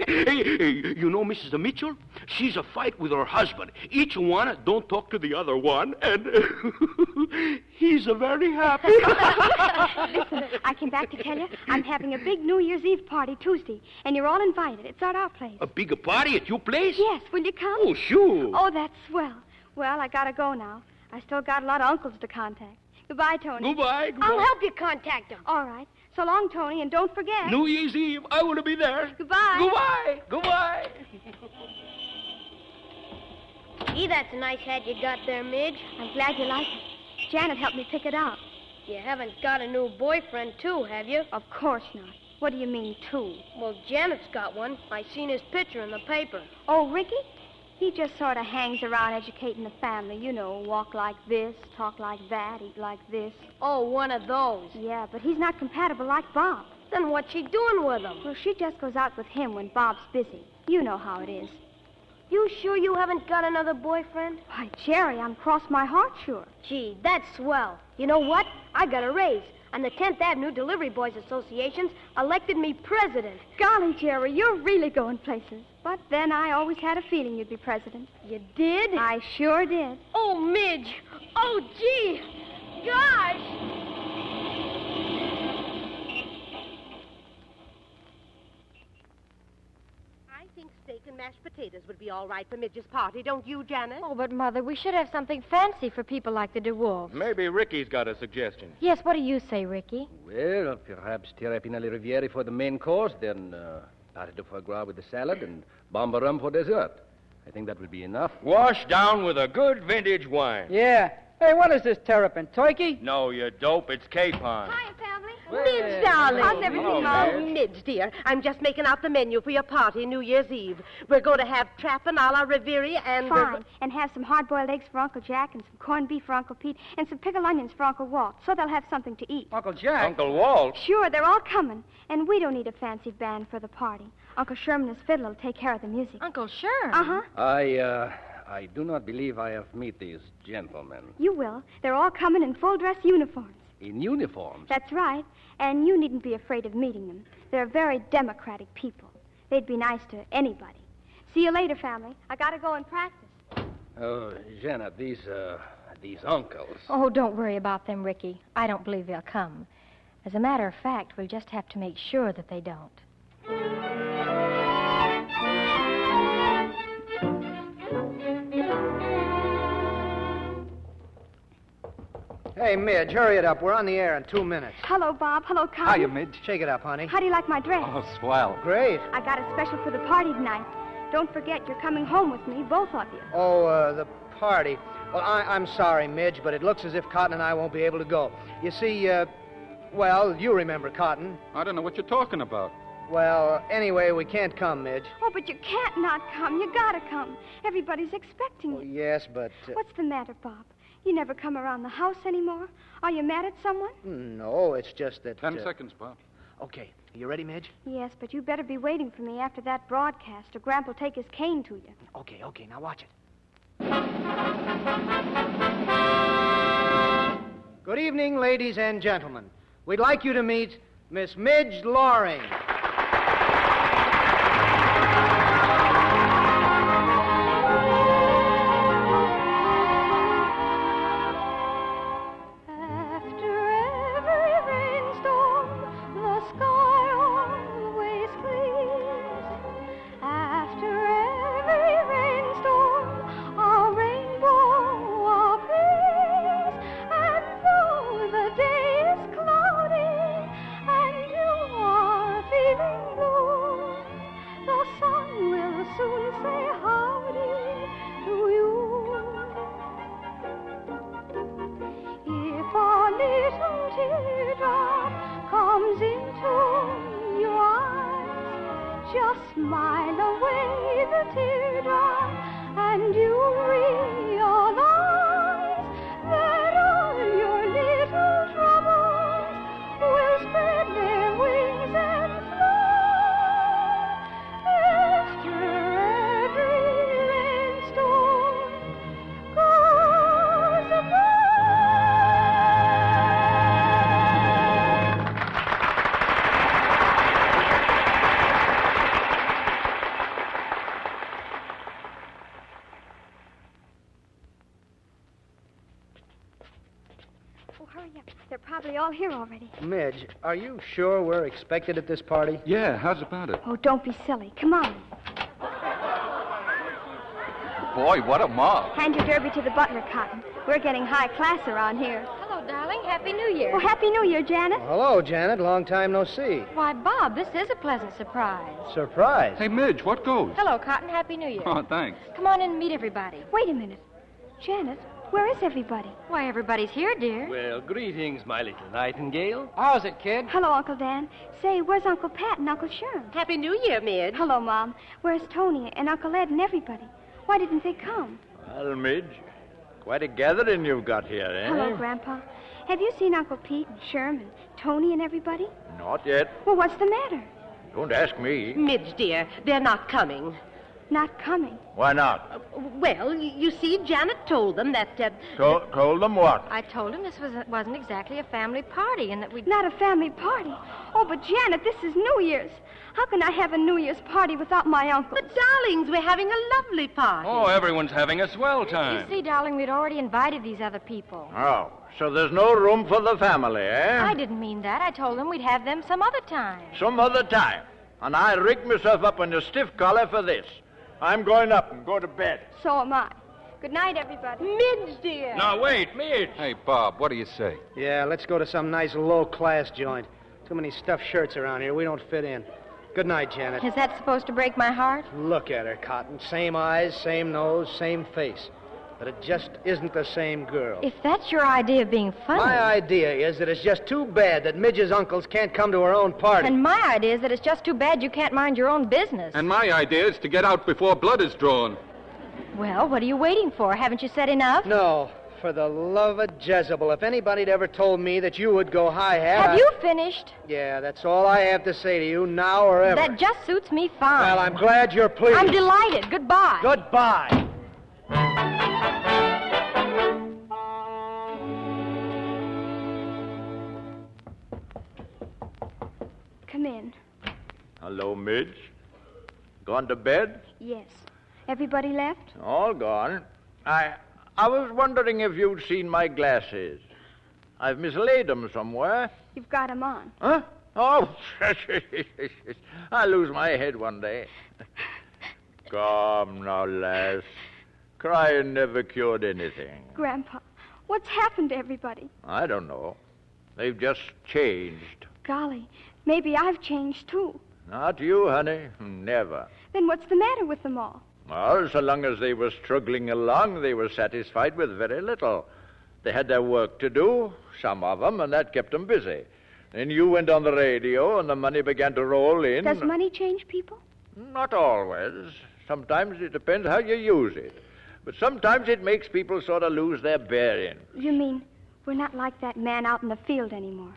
Hey, you know Mrs. Mitchell? She's a fight with her husband. Each one don't talk to the other one, and he's a very happy.
Listen, I came back to tell you I'm having a big New Year's Eve party Tuesday, and you're all invited. It's at our place.
A bigger party at your place?
Yes, will you come?
Oh, sure.
Oh, that's swell. Well, I gotta go now. I still got a lot of uncles to contact. Goodbye, Tony.
Goodbye.
I'll help you contact him.
All right. So long, Tony, and don't forget.
New Year's Eve, I want to be there.
Goodbye.
Goodbye.
Gee, that's a nice hat you got there, Midge.
I'm glad you like it. Janet helped me pick it out.
You haven't got a new boyfriend, too, have you?
Of course not. What do you mean, two?
Well, Janet's got one. I seen his picture in the paper.
Oh, Ricky? He just sort of hangs around educating the family. You know, walk like this, talk like that, eat like this.
Oh, one of those.
Yeah, but he's not compatible like Bob.
Then what's she doing with him?
Well, she just goes out with him when Bob's busy. You know how it is.
You sure you haven't got another boyfriend?
Why, Jerry, I'm cross my heart sure.
Gee, that's swell. You know what? I got a raise. And the 10th Avenue Delivery Boys Association's elected me president.
Golly, Jerry, you're really going places. But then I always had a feeling you'd be president.
You did?
I sure did.
Oh, Midge. Oh, gee. Gosh.
I think steak and mashed potatoes would be all right for Midge's party, don't you, Janet?
Oh, but, Mother, we should have something fancy for people like the DeWolves.
Maybe Ricky's got a suggestion.
Yes, what do you say, Ricky?
Well, perhaps terrapin alle riviere for the main course, then pâté de foie gras with the salad, and bombarum for dessert. I think that would be enough.
Washed down with a good vintage wine.
Yeah. Hey, what is this terrapin? Turkey?
No, you dope. It's capon.
Hi, family.
Midge, darling.
How's everything, Mom?
Midge, dear, I'm just making out the menu for your party New Year's Eve. We're going to have trappin' a la Riviera and...
Fine. And have some hard-boiled eggs for Uncle Jack and some corned beef for Uncle Pete and some pickled onions for Uncle Walt, so they'll have something to eat.
Uncle Jack?
Uncle Walt?
Sure, they're all coming. And we don't need a fancy band for the party. Uncle Sherman, his fiddle, will take care of the music.
Uncle Sherman?
Uh-huh.
I do not believe I have met these gentlemen.
You will. They're all coming in full-dress uniforms.
In uniforms?
That's right. And you needn't be afraid of meeting them. They're very democratic people. They'd be nice to anybody. See you later, family. I gotta go and practice.
Oh, Janet, these uncles.
Oh, don't worry about them, Ricky. I don't believe they'll come. As a matter of fact, we'll just have to make sure that they don't.
Hey, Midge, hurry it up. We're on the air in 2 minutes.
Hello, Bob. Hello, Cotton.
Hiya, Midge.
Shake it up, honey.
How do you like my dress?
Oh, swell.
Great.
I got a special for the party tonight. Don't forget, you're coming home with me, both of you.
Oh, the party. Well, I'm sorry, Midge, but it looks as if Cotton and I won't be able to go. You see, well, you remember Cotton.
I don't know what you're talking about.
Well, anyway, we can't come, Midge.
Oh, but you can't not come. You gotta come. Everybody's expecting you.
Yes, but...
What's the matter, Bob? You never come around the house anymore? Are you mad at someone?
No, it's just that...
10 seconds, Bob.
Okay. You ready, Midge?
Yes, but you better be waiting for me after that broadcast, or Gramp will take his cane to you.
Okay. Now watch it. Good evening, ladies and gentlemen. We'd like you to meet Miss Midge Loring.
They're probably all here already.
Midge, are you sure we're expected at this party?
Yeah, how's about it?
Oh, don't be silly. Come on.
Boy, what a mob.
Hand your derby to the butler, Cotton. We're getting high class around here.
Hello, darling. Happy New Year.
Oh, Happy New Year, Janet.
Well, hello, Janet. Long time no see.
Why, Bob, this is a pleasant surprise.
Surprise?
Hey, Midge, what goes?
Hello, Cotton. Happy New Year.
Oh, thanks.
Come on in and meet everybody.
Wait a minute. Janet, where is everybody?
Why, everybody's here, dear.
Well, greetings, my little nightingale.
How's it, kid?
Hello, Uncle Dan. Say, where's Uncle Pat and Uncle Sherm?
Happy New Year, Midge.
Hello, Mom. Where's Tony and Uncle Ed and everybody? Why didn't they come?
Well, Midge, quite a gathering you've got here, eh?
Hello, Grandpa. Have you seen Uncle Pete and Sherm and Tony and everybody?
Not yet.
Well, what's the matter?
Don't ask me.
Midge, dear, they're not coming.
Not coming.
Why not?
Well, you see, Janet told them that...
Told them what?
I told him this wasn't exactly a family party and that we'd...
Not a family party. Oh, but Janet, this is New Year's. How can I have a New Year's party without my uncle?
But, darlings, we're having a lovely party.
Oh, everyone's having a swell time.
You see, darling, we'd already invited these other people.
Oh, so there's no room for the family, eh?
I didn't mean that. I told them we'd have them some other time.
Some other time. And I rigged myself up on a stiff collar for this. I'm going up and go to bed.
So am I. Good night, everybody.
Midge, dear.
Now, wait, Midge.
Hey, Bob, what do you say?
Yeah, let's go to some nice low-class joint. Too many stuffed shirts around here. We don't fit in. Good night, Janet.
Is that supposed to break my heart?
Look at her, Cotton. Same eyes, same nose, same face. But it just isn't the same girl.
If that's your idea of being funny...
My idea is that it's just too bad that Midge's uncles can't come to her own party.
And my idea is that it's just too bad you can't mind your own business.
And my idea is to get out before blood is drawn.
Well, what are you waiting for? Haven't you said enough?
No, for the love of Jezebel. If anybody'd ever told me that you would go high-hat...
Have you finished?
Yeah, that's all I have to say to you, now or ever.
That just suits me fine.
Well, I'm glad you're pleased.
I'm delighted. Goodbye.
Goodbye.
Come in.
Hello, Midge. Gone to bed?
Yes. Everybody left?
All gone. I was wondering if you'd seen my glasses. I've mislaid them somewhere.
You've got them on.
Huh? Oh, I'll lose my head one day. Come now, lass. Crying never cured anything.
Grandpa, What's happened to everybody?
I don't know. They've just changed.
Golly, maybe I've changed, too.
Not you, honey. Never.
Then what's the matter with them all?
Well, so long as they were struggling along, they were satisfied with very little. They had their work to do, some of them, and that kept them busy. Then you went on the radio, and the money began to roll in.
Does money change people?
Not always. Sometimes it depends how you use it. But sometimes it makes people sort of lose their bearing.
You mean we're not like that man out in the field anymore?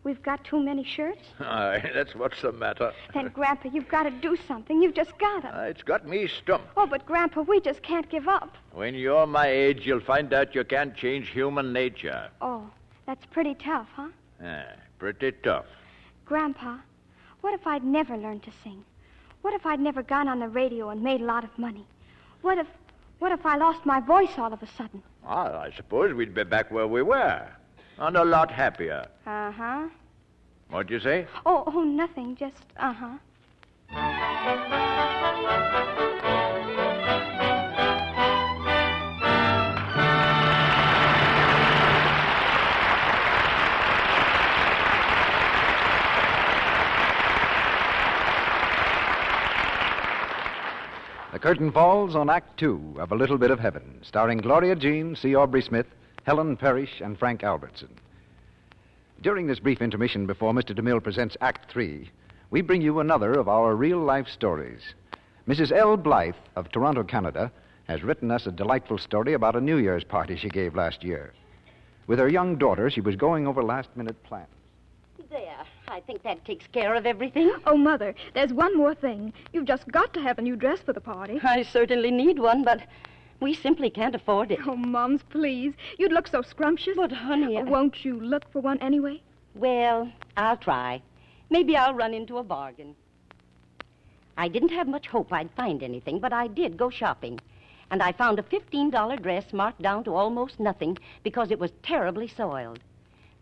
We've got too many shirts?
Aye, that's what's the matter.
Then, Grandpa, you've got to do something. You've just got to.
It's got me stumped.
Oh, but, Grandpa, we just can't give up.
When you're my age, you'll find out you can't change human nature.
Oh, that's pretty tough, huh?
Pretty tough.
Grandpa, what if I'd never learned to sing? What if I'd never gone on the radio and made a lot of money? What if I lost my voice all of a sudden?
Well, I suppose we'd be back where we were. And a lot happier.
Uh-huh.
What'd you say?
Oh, nothing. Just, uh-huh.
The curtain falls on Act Two of A Little Bit of Heaven, starring Gloria Jean, C. Aubrey Smith, Helen Parrish, and Frank Albertson. During this brief intermission before Mr. DeMille presents Act Three, we bring you another of our real-life stories. Mrs. L. Blythe of Toronto, Canada, has written us a delightful story about a New Year's party she gave last year. With her young daughter, she was going over last-minute plans.
There. I think that takes care of everything.
Oh, Mother, there's one more thing. You've just got to have a new dress for the party.
I certainly need one, but we simply can't afford it.
Oh, Mums, please. You'd look so scrumptious.
But, honey...
Won't you look for one anyway?
Well, I'll try. Maybe I'll run into a bargain. I didn't have much hope I'd find anything, but I did go shopping. And I found a $15 dress marked down to almost nothing because it was terribly soiled.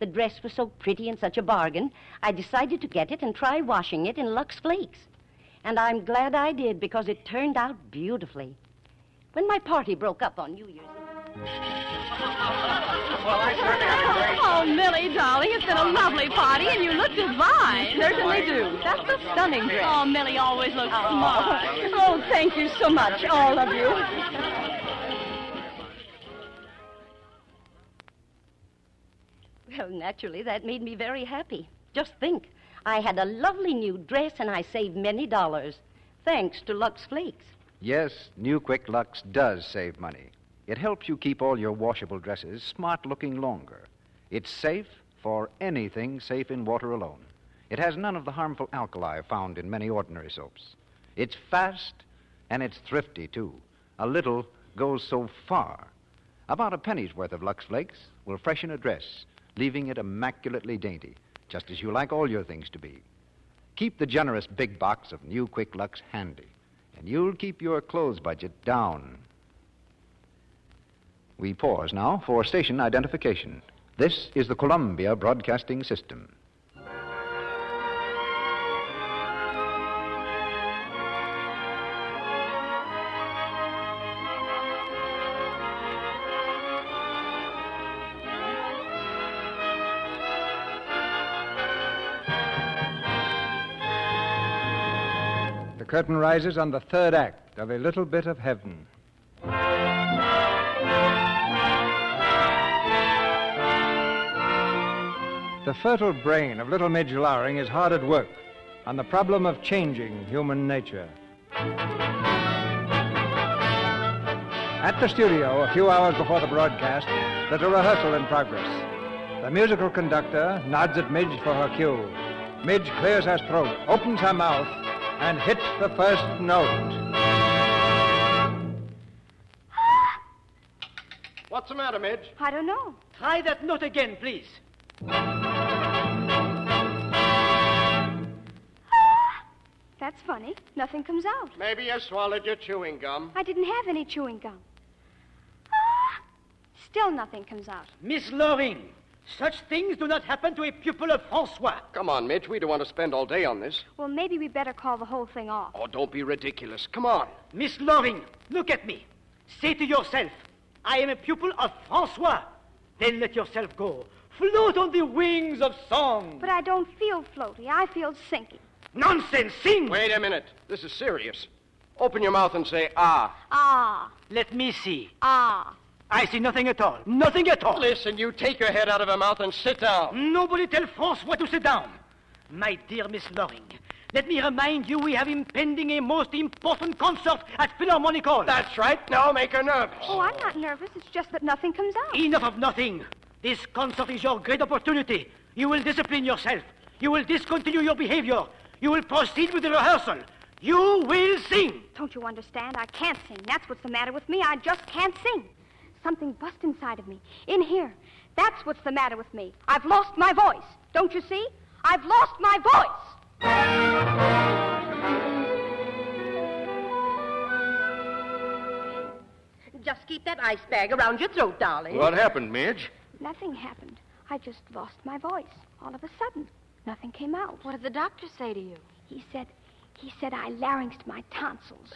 The dress was so pretty and such a bargain, I decided to get it and try washing it in Lux Flakes. And I'm glad I did because it turned out beautifully. When my party broke up on New Year's Eve...
Well, I certainly had a great...
Oh, Millie, darling, it's been a lovely party, and you look divine.
Certainly do. That's a stunning dress.
Oh, Millie always looks smart.
Oh, thank you so much, all of you. Well, naturally, that made me very happy. Just think, I had a lovely new dress, and I saved many dollars, thanks to Lux Flakes.
Yes, New Quick Lux does save money. It helps you keep all your washable dresses smart-looking longer. It's safe for anything safe in water alone. It has none of the harmful alkali found in many ordinary soaps. It's fast, and it's thrifty, too. A little goes so far. About a penny's worth of Lux Flakes will freshen a dress, leaving it immaculately dainty, just as you like all your things to be. Keep the generous big box of New Quick Lux handy, and you'll keep your clothes budget down. We pause now for station identification. This is the Columbia Broadcasting System.
The curtain rises on the third act of A Little Bit of Heaven. The fertile brain of little Midge Loring is hard at work on the problem of changing human nature. At the studio, a few hours before the broadcast, there's a rehearsal in progress. The musical conductor nods at Midge for her cue. Midge clears her throat, opens her mouth, and hits the first note.
What's the matter, Midge?
I don't know.
Try that note again, please.
That's funny. Nothing comes out.
Maybe you swallowed your chewing gum.
I didn't have any chewing gum. Still nothing comes out.
Miss Loring, such things do not happen to a pupil of Francois.
Come on, Midge. We don't want to spend all day on this.
Well, maybe we better call the whole thing off.
Oh, don't be ridiculous. Come on.
Miss Loring, look at me. Say to yourself, I am a pupil of Francois.
Then let yourself go. Float on the wings of song.
But I don't feel floaty. I feel sinking.
Nonsense! Sing!
Wait a minute. This is serious. Open your mouth and say, ah.
Ah.
Let me see.
Ah.
I see nothing at all. Nothing at all.
Listen, you take your head out of her mouth and sit down.
Nobody tell France what to sit down. My dear Miss Loring, let me remind you we have impending a most important concert at Philharmonic Hall.
That's right. Now make her nervous.
Oh, I'm not nervous. It's just that nothing comes out.
Enough of nothing. This concert is your great opportunity. You will discipline yourself. You will discontinue your behavior. You will proceed with the rehearsal. You will sing.
Don't you understand? I can't sing. That's what's the matter with me. I just can't sing. Something bust inside of me. In here. That's what's the matter with me. I've lost my voice. Don't you see? I've lost my voice.
Just keep that ice bag around your throat, darling.
What happened, Midge?
Nothing happened. I just lost my voice. All of a sudden. Nothing came out.
What did the doctor say to you?
He said I larynxed my tonsils.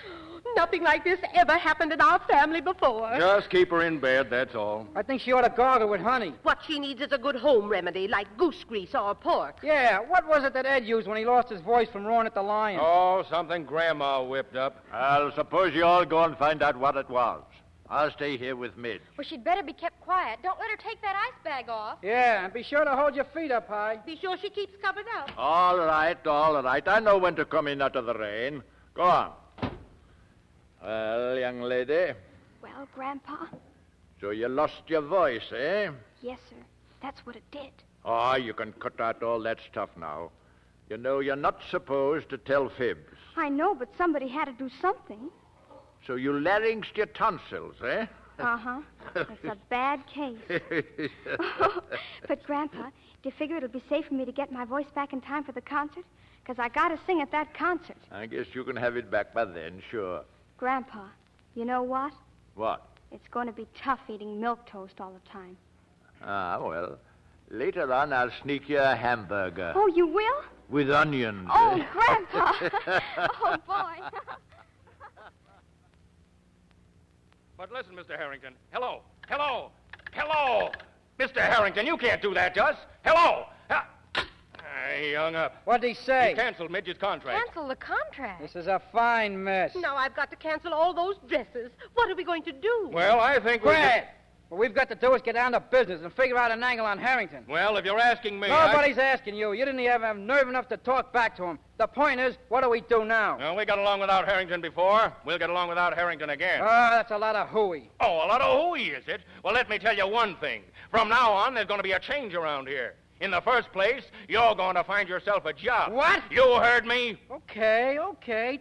Nothing like this ever happened in our family before.
Just keep her in bed, that's all.
I think she ought to gargle with honey.
What she needs is a good home remedy, like goose grease or pork.
Yeah, what was it that Ed used when he lost his voice from roaring at the lion?
Oh, something Grandma whipped up.
I'll suppose you all go and find out what it was. I'll stay here with Midge.
Well, she'd better be kept quiet. Don't let her take that ice bag off.
Yeah, and be sure to hold your feet up high.
Be sure she keeps covered up.
All right, all right. I know when to come in out of the rain. Go on. Well, young lady,
Well, Grandpa?
so you lost your voice, eh?
Yes, sir. That's what it did.
Oh, you can cut out all that stuff now. You know, you're not supposed to tell fibs.
I know, but somebody had to do something.
So you larynxed your tonsils, eh?
Uh-huh. It's a bad case. But, Grandpa, do you figure it'll be safe for me to get my voice back in time for the concert? Because I got to sing at that concert.
I guess you can have it back by then, sure.
Grandpa, you know what?
What?
It's going to be tough eating milk toast all the time.
Ah, well, later on I'll sneak you a hamburger.
Oh, you will?
With onions.
Oh,
eh?
Grandpa! Oh, boy.
But listen, Mr. Harrington. Hello. Hello. Hello. Mr. Harrington, you can't do that to us. Hello. He hung up.
What'd he say?
He canceled Midge's contract.
Cancel the contract.
This is a fine mess.
Now I've got to cancel all those dresses. What are we going to do?
Well, I think we
Quiet! What we've got to do is get down to business and figure out an angle on Harrington.
Well, if you're asking me...
Nobody's asking you. You didn't even have nerve enough to talk back to him. The point is, what do we do now?
Well, we got along without Harrington before. We'll get along without Harrington again.
That's a lot of hooey.
Oh, a lot of hooey, is it? Well, let me tell you one thing. From now on, there's going to be a change around here. In the first place, you're going to find yourself a job.
What?
You heard me.
Okay.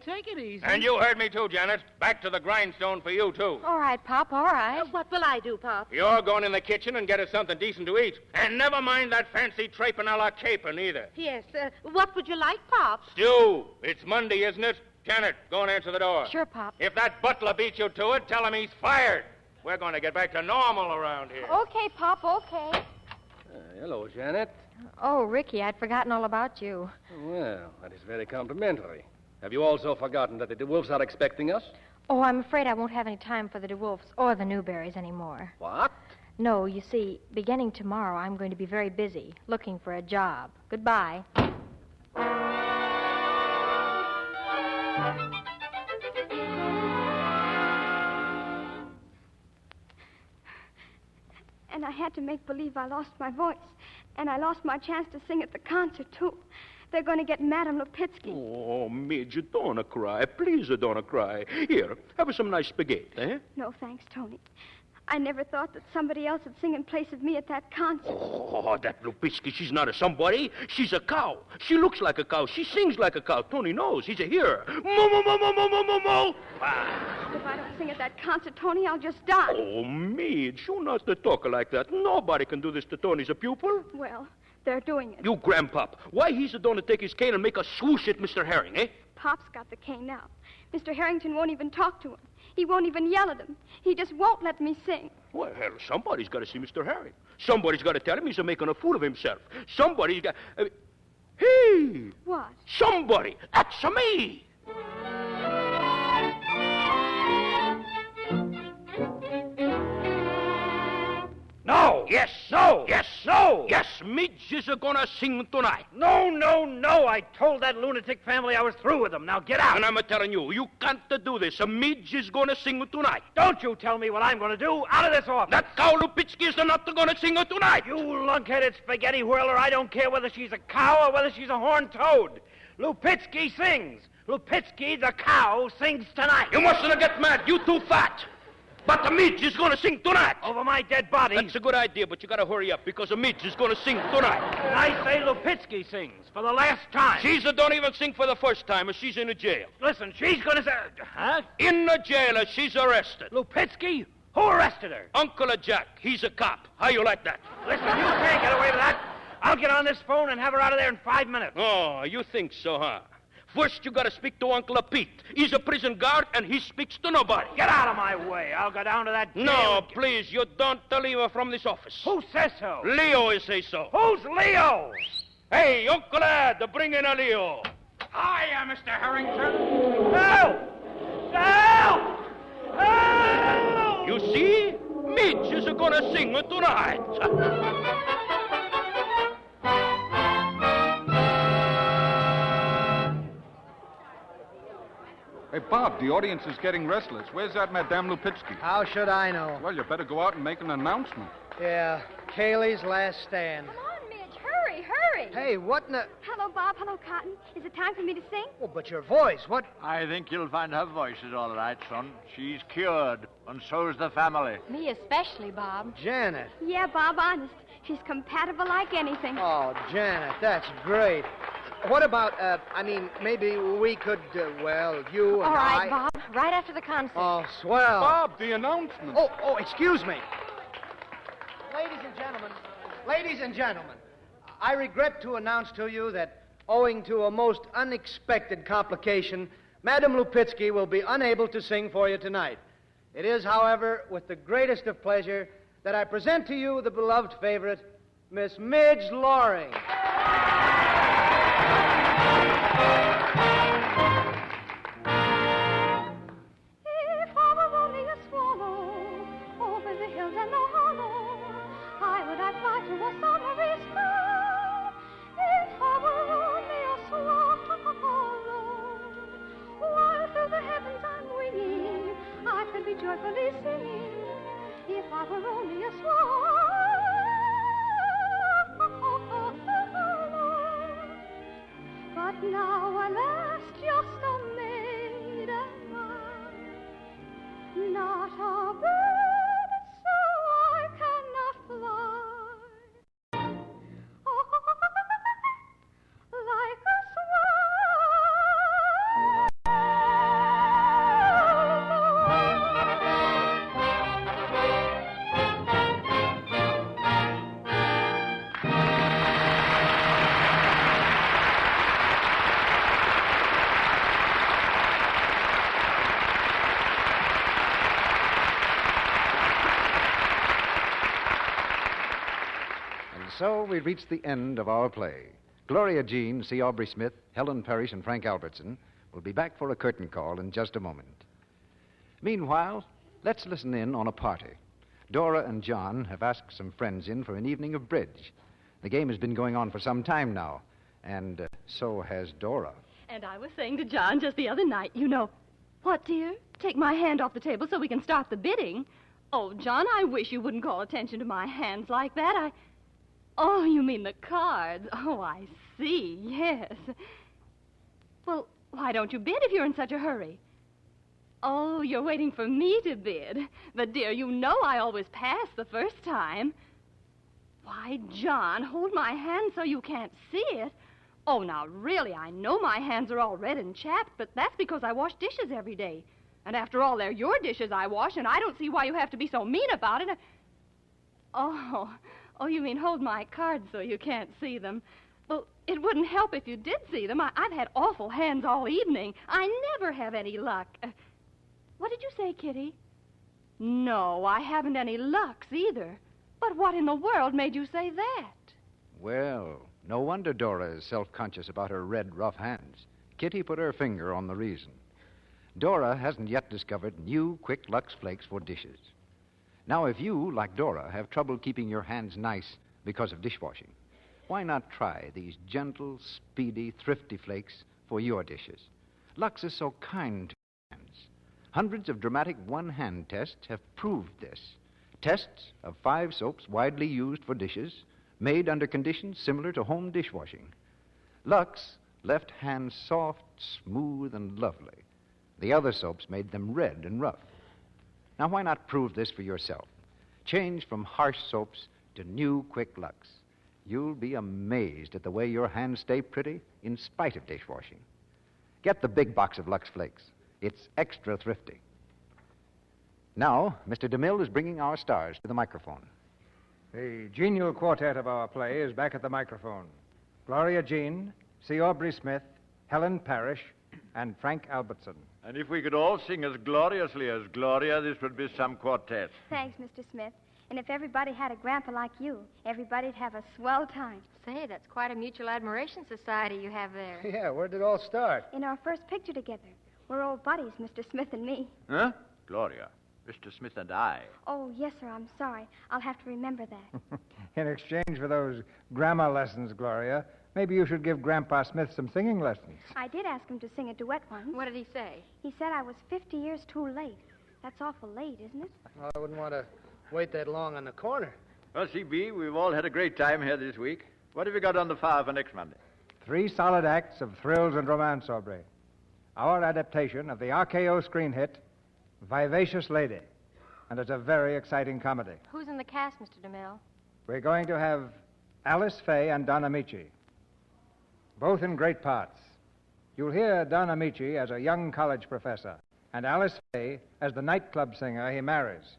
Take it easy.
And you heard me, too, Janet. Back to the grindstone for you, too.
All right, Pop, all right.
What will I do, Pop?
You're going in the kitchen and get us something decent to eat. And never mind that fancy trapin' a la capon, either.
Yes, what would you like, Pop?
Stew. It's Monday, isn't it? Janet, go and answer the door.
Sure, Pop.
If that butler beats you to it, tell him he's fired. We're going to get back to normal around here.
Okay, Pop, okay.
Hello, Janet.
Oh, Ricky, I'd forgotten all about you.
Well, that is very complimentary. Have you also forgotten that the DeWolfs are expecting us?
Oh, I'm afraid I won't have any time for the DeWolfs or the Newberries anymore.
What?
No, you see, beginning tomorrow, I'm going to be very busy looking for a job. Goodbye.
And I had to make believe I lost my voice. And I lost my chance to sing at the concert, too. They're going to get Madame Lipitsky.
Oh, Midge, don't cry. Please don't cry. Here, have some nice spaghetti, eh?
No, thanks, Tony. I never thought that somebody else would sing in place of me at that concert.
Oh, that Lupitsky, she's not a somebody. She's a cow. She looks like a cow. She sings like a cow. Tony knows. He's a hearer. Moo, moo, moo, moo, moo, moo, moo, moo.
If I don't sing at that concert, Tony, I'll just die.
Oh, Midge, you not to talk like that. Nobody can do this to Tony's a pupil.
Well, they're doing it.
You grandpop. Why he's a going to take his cane and make a swoosh at Mr. Herring, eh?
Pop's got the cane now. Mr. Harrington won't even talk to him. He won't even yell at him. He just won't let me sing.
Well, hell, somebody's got to see Mr. Herring. Somebody's got to tell him he's making a fool of himself. Somebody's got... hey!
What?
Somebody! That's me!
No!
Yes.
No.
Yes.
No.
Yes, Midge is gonna sing tonight.
No, no, no. I told that lunatic family I was through with them. Now get out.
And I'm telling you, you can't do this. Midge is gonna sing tonight.
Don't you tell me what I'm going to do. Out of this office.
That cow Lupitsky is not gonna sing tonight.
You lunk-headed spaghetti whirler, I don't care whether she's a cow or whether she's a horned toad. Lupitsky sings. Lupitsky, the cow, sings tonight.
You mustn't get mad. You too fat. But the Midge is gonna sing tonight.
Over my dead body.
That's a good idea, but you gotta hurry up because the Midge is gonna sing tonight.
And I say Lupitsky sings for the last time.
She's don't even sing for the first time. She's in a jail.
Listen, she's gonna say... Huh?
In the jail. She's arrested.
Lupitsky? Who arrested her?
Uncle Jack. He's a cop. How you like that?
Listen, you can't get away with that. I'll get on this phone and have her out of there in 5 minutes.
Oh, you think so, huh? First, you gotta speak to Uncle Pete. He's a prison guard, and he speaks to nobody.
Get out of my way. I'll go down to that jail.
No, please, you don't leave her from this office.
Who says so?
Leo is say so.
Who's Leo?
Hey, Uncle Ed, bring in a Leo.
Hiya, Mr. Harrington.
Help! Help! Help!
You see? Midge is gonna sing tonight.
Hey, Bob, the audience is getting restless. Where's that Madame Lupitsky?
How should I know?
Well, you better go out and make an announcement.
Yeah, Kaylee's last stand.
Come on, Midge. Hurry, hurry.
Hey, what in the...
Hello, Bob. Hello, Cotton. Is it time for me to sing?
Oh, but your voice, what...
I think you'll find her voice is all right, son. She's cured, and so's the family.
Me especially, Bob.
Janet.
Yeah, Bob, honest. She's compatible like anything.
Oh, Janet, that's great. What about, maybe we could, you and
All right,
I...
Bob. Right after the concert.
Oh, swell.
Bob, the announcement.
Oh, excuse me. Ladies and gentlemen, I regret to announce to you that, owing to a most unexpected complication, Madame Lupitsky will be unable to sing for you tonight. It is, however, with the greatest of pleasure that I present to you the beloved favorite, Miss Midge Loring.
If I were only a swallow over the hills and the hollow, I'd fly to a summery sky. If I were only a swallow, while through the heavens I'm winging, I could be joyfully singing. If I were only a swallow. But now, alas, just a maiden man, not a bird, so I cannot fly. Like a
So we reached the end of our play. Gloria Jean, C. Aubrey Smith, Helen Parrish, and Frank Albertson will be back for a curtain call in just a moment. Meanwhile, let's listen in on a party. Dora and John have asked some friends in for an evening of bridge. The game has been going on for some time now, and so has Dora.
And I was saying to John just the other night, you know... What, dear? Take my hand off the table so we can start the bidding. Oh, John, I wish you wouldn't call attention to my hands like that. Oh, you mean the cards. Oh, I see, yes. Well, why don't you bid if you're in such a hurry? Oh, you're waiting for me to bid. But, dear, you know I always pass the first time. Why, John, hold my hand so you can't see it. Oh, now, really, I know my hands are all red and chapped, but that's because I wash dishes every day. And after all, they're your dishes I wash, and I don't see why you have to be so mean about it. Oh, you mean hold my cards so you can't see them. Well, it wouldn't help if you did see them. I've had awful hands all evening. I never have any luck. What did you say, Kitty? No, I haven't any lucks either. But what in the world made you say that?
Well, no wonder Dora is self-conscious about her red, rough hands. Kitty put her finger on the reason. Dora hasn't yet discovered new Quick Lux Flakes for dishes. Now, if you, like Dora, have trouble keeping your hands nice because of dishwashing, why not try these gentle, speedy, thrifty flakes for your dishes? Lux is so kind to your hands. Hundreds of dramatic one-hand tests have proved this. Tests of 5 soaps widely used for dishes, made under conditions similar to home dishwashing. Lux left hands soft, smooth, and lovely. The other soaps made them red and rough. Now, why not prove this for yourself? Change from harsh soaps to new, quick Lux. You'll be amazed at the way your hands stay pretty in spite of dishwashing. Get the big box of Lux Flakes. It's extra thrifty. Now, Mr. DeMille is bringing our stars to the microphone.
The genial quartet of our play is back at the microphone. Gloria Jean, C. Aubrey Smith, Helen Parrish, and Frank Albertson.
And if we could all sing as gloriously as Gloria, this would be some quartet.
Thanks, Mr. Smith. And if everybody had a grandpa like you, everybody'd have a swell time.
Say, that's quite a mutual admiration society you have there.
Yeah, where did it all start?
In our first picture together. We're old buddies, Mr. Smith and me.
Huh? Gloria, Mr. Smith and I.
Oh, yes, sir, I'm sorry. I'll have to remember that.
In exchange for those grammar lessons, Gloria, maybe you should give Grandpa Smith some singing lessons.
I did ask him to sing a duet once.
What did he say?
He said I was 50 years too late. That's awful late, isn't it?
Well, I wouldn't want to wait that long on the corner.
Well, CB, we've all had a great time here this week. What have you got on the fire for next Monday?
3 solid acts of thrills and romance, Aubrey. Our adaptation of the RKO screen hit, Vivacious Lady. And it's a very exciting comedy.
Who's in the cast, Mr. DeMille?
We're going to have Alice Faye and Don Amici, both in great parts. You'll hear Don Amici as a young college professor, and Alice Faye as the nightclub singer he marries.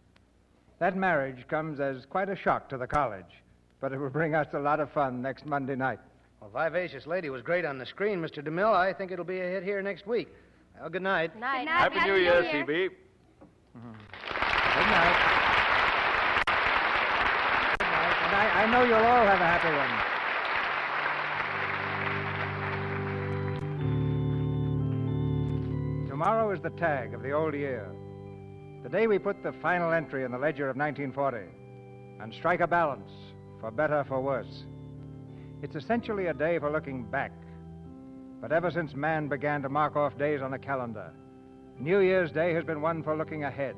That marriage comes as quite a shock to the college, but it will bring us a lot of fun next Monday night.
Well, Vivacious Lady was great on the screen, Mr. DeMille. I think it'll be a hit here next week. Well, good night.
Good night.
Happy New Year, CB.
Good night. Good night. And I know you'll all have a happy one. Tomorrow is the tag of the old year. The day we put the final entry in the ledger of 1940 and strike a balance, for better, for worse. It's essentially a day for looking back. But ever since man began to mark off days on the calendar, New Year's Day has been one for looking ahead.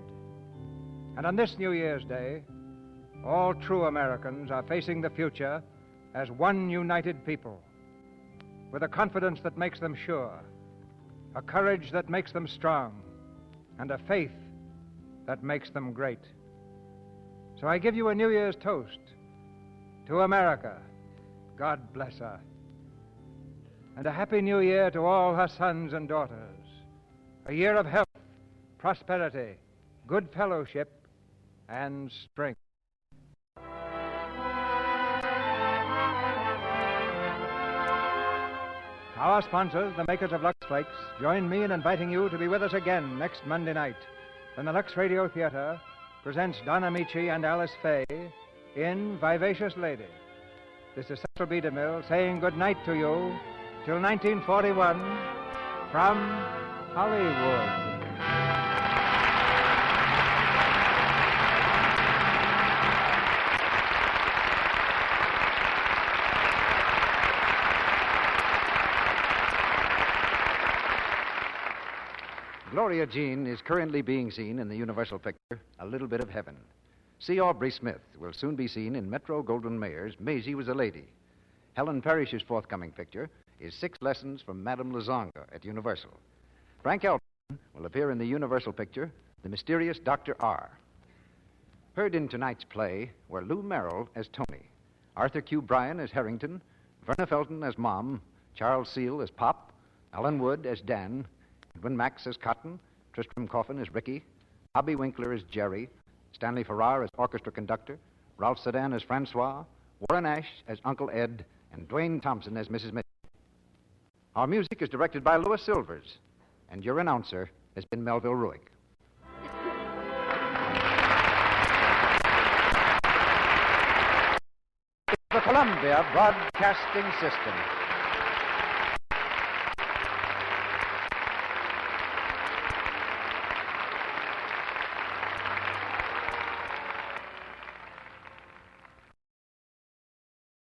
And on this New Year's Day, all true Americans are facing the future as one united people, with a confidence that makes them sure, a courage that makes them strong, and a faith that makes them great. So I give you a New Year's toast to America. God bless her. And a happy New Year to all her sons and daughters. A year of health, prosperity, good fellowship, and strength. Our sponsors, the makers of Lux Flakes, join me in inviting you to be with us again next Monday night when the Lux Radio Theater presents Don Amici and Alice Faye in Vivacious Lady. This is Cecil B. DeMille saying good night to you till 1941 from Hollywood.
Gloria Jean is currently being seen in the Universal picture, A Little Bit of Heaven. C. Aubrey Smith will soon be seen in Metro Goldwyn Mayer's Maisie Was a Lady. Helen Parrish's forthcoming picture is 6 Lessons from Madame Lazanga at Universal. Frank Albertson will appear in the Universal picture, The Mysterious Dr. R. Heard in tonight's play were Lou Merrill as Tony, Arthur Q. Bryan as Harrington, Verna Felton as Mom, Charles Seal as Pop, Alan Wood as Dan, Edwin Max as Cotton, Tristram Coffin as Ricky, Bobby Winkler as Jerry, Stanley Farrar as orchestra conductor, Ralph Sedan as Francois, Warren Ash as Uncle Ed, and Dwayne Thompson as Mrs. Mitchell. Our music is directed by Louis Silvers, and your announcer has been Melville Ruick. The Columbia Broadcasting System.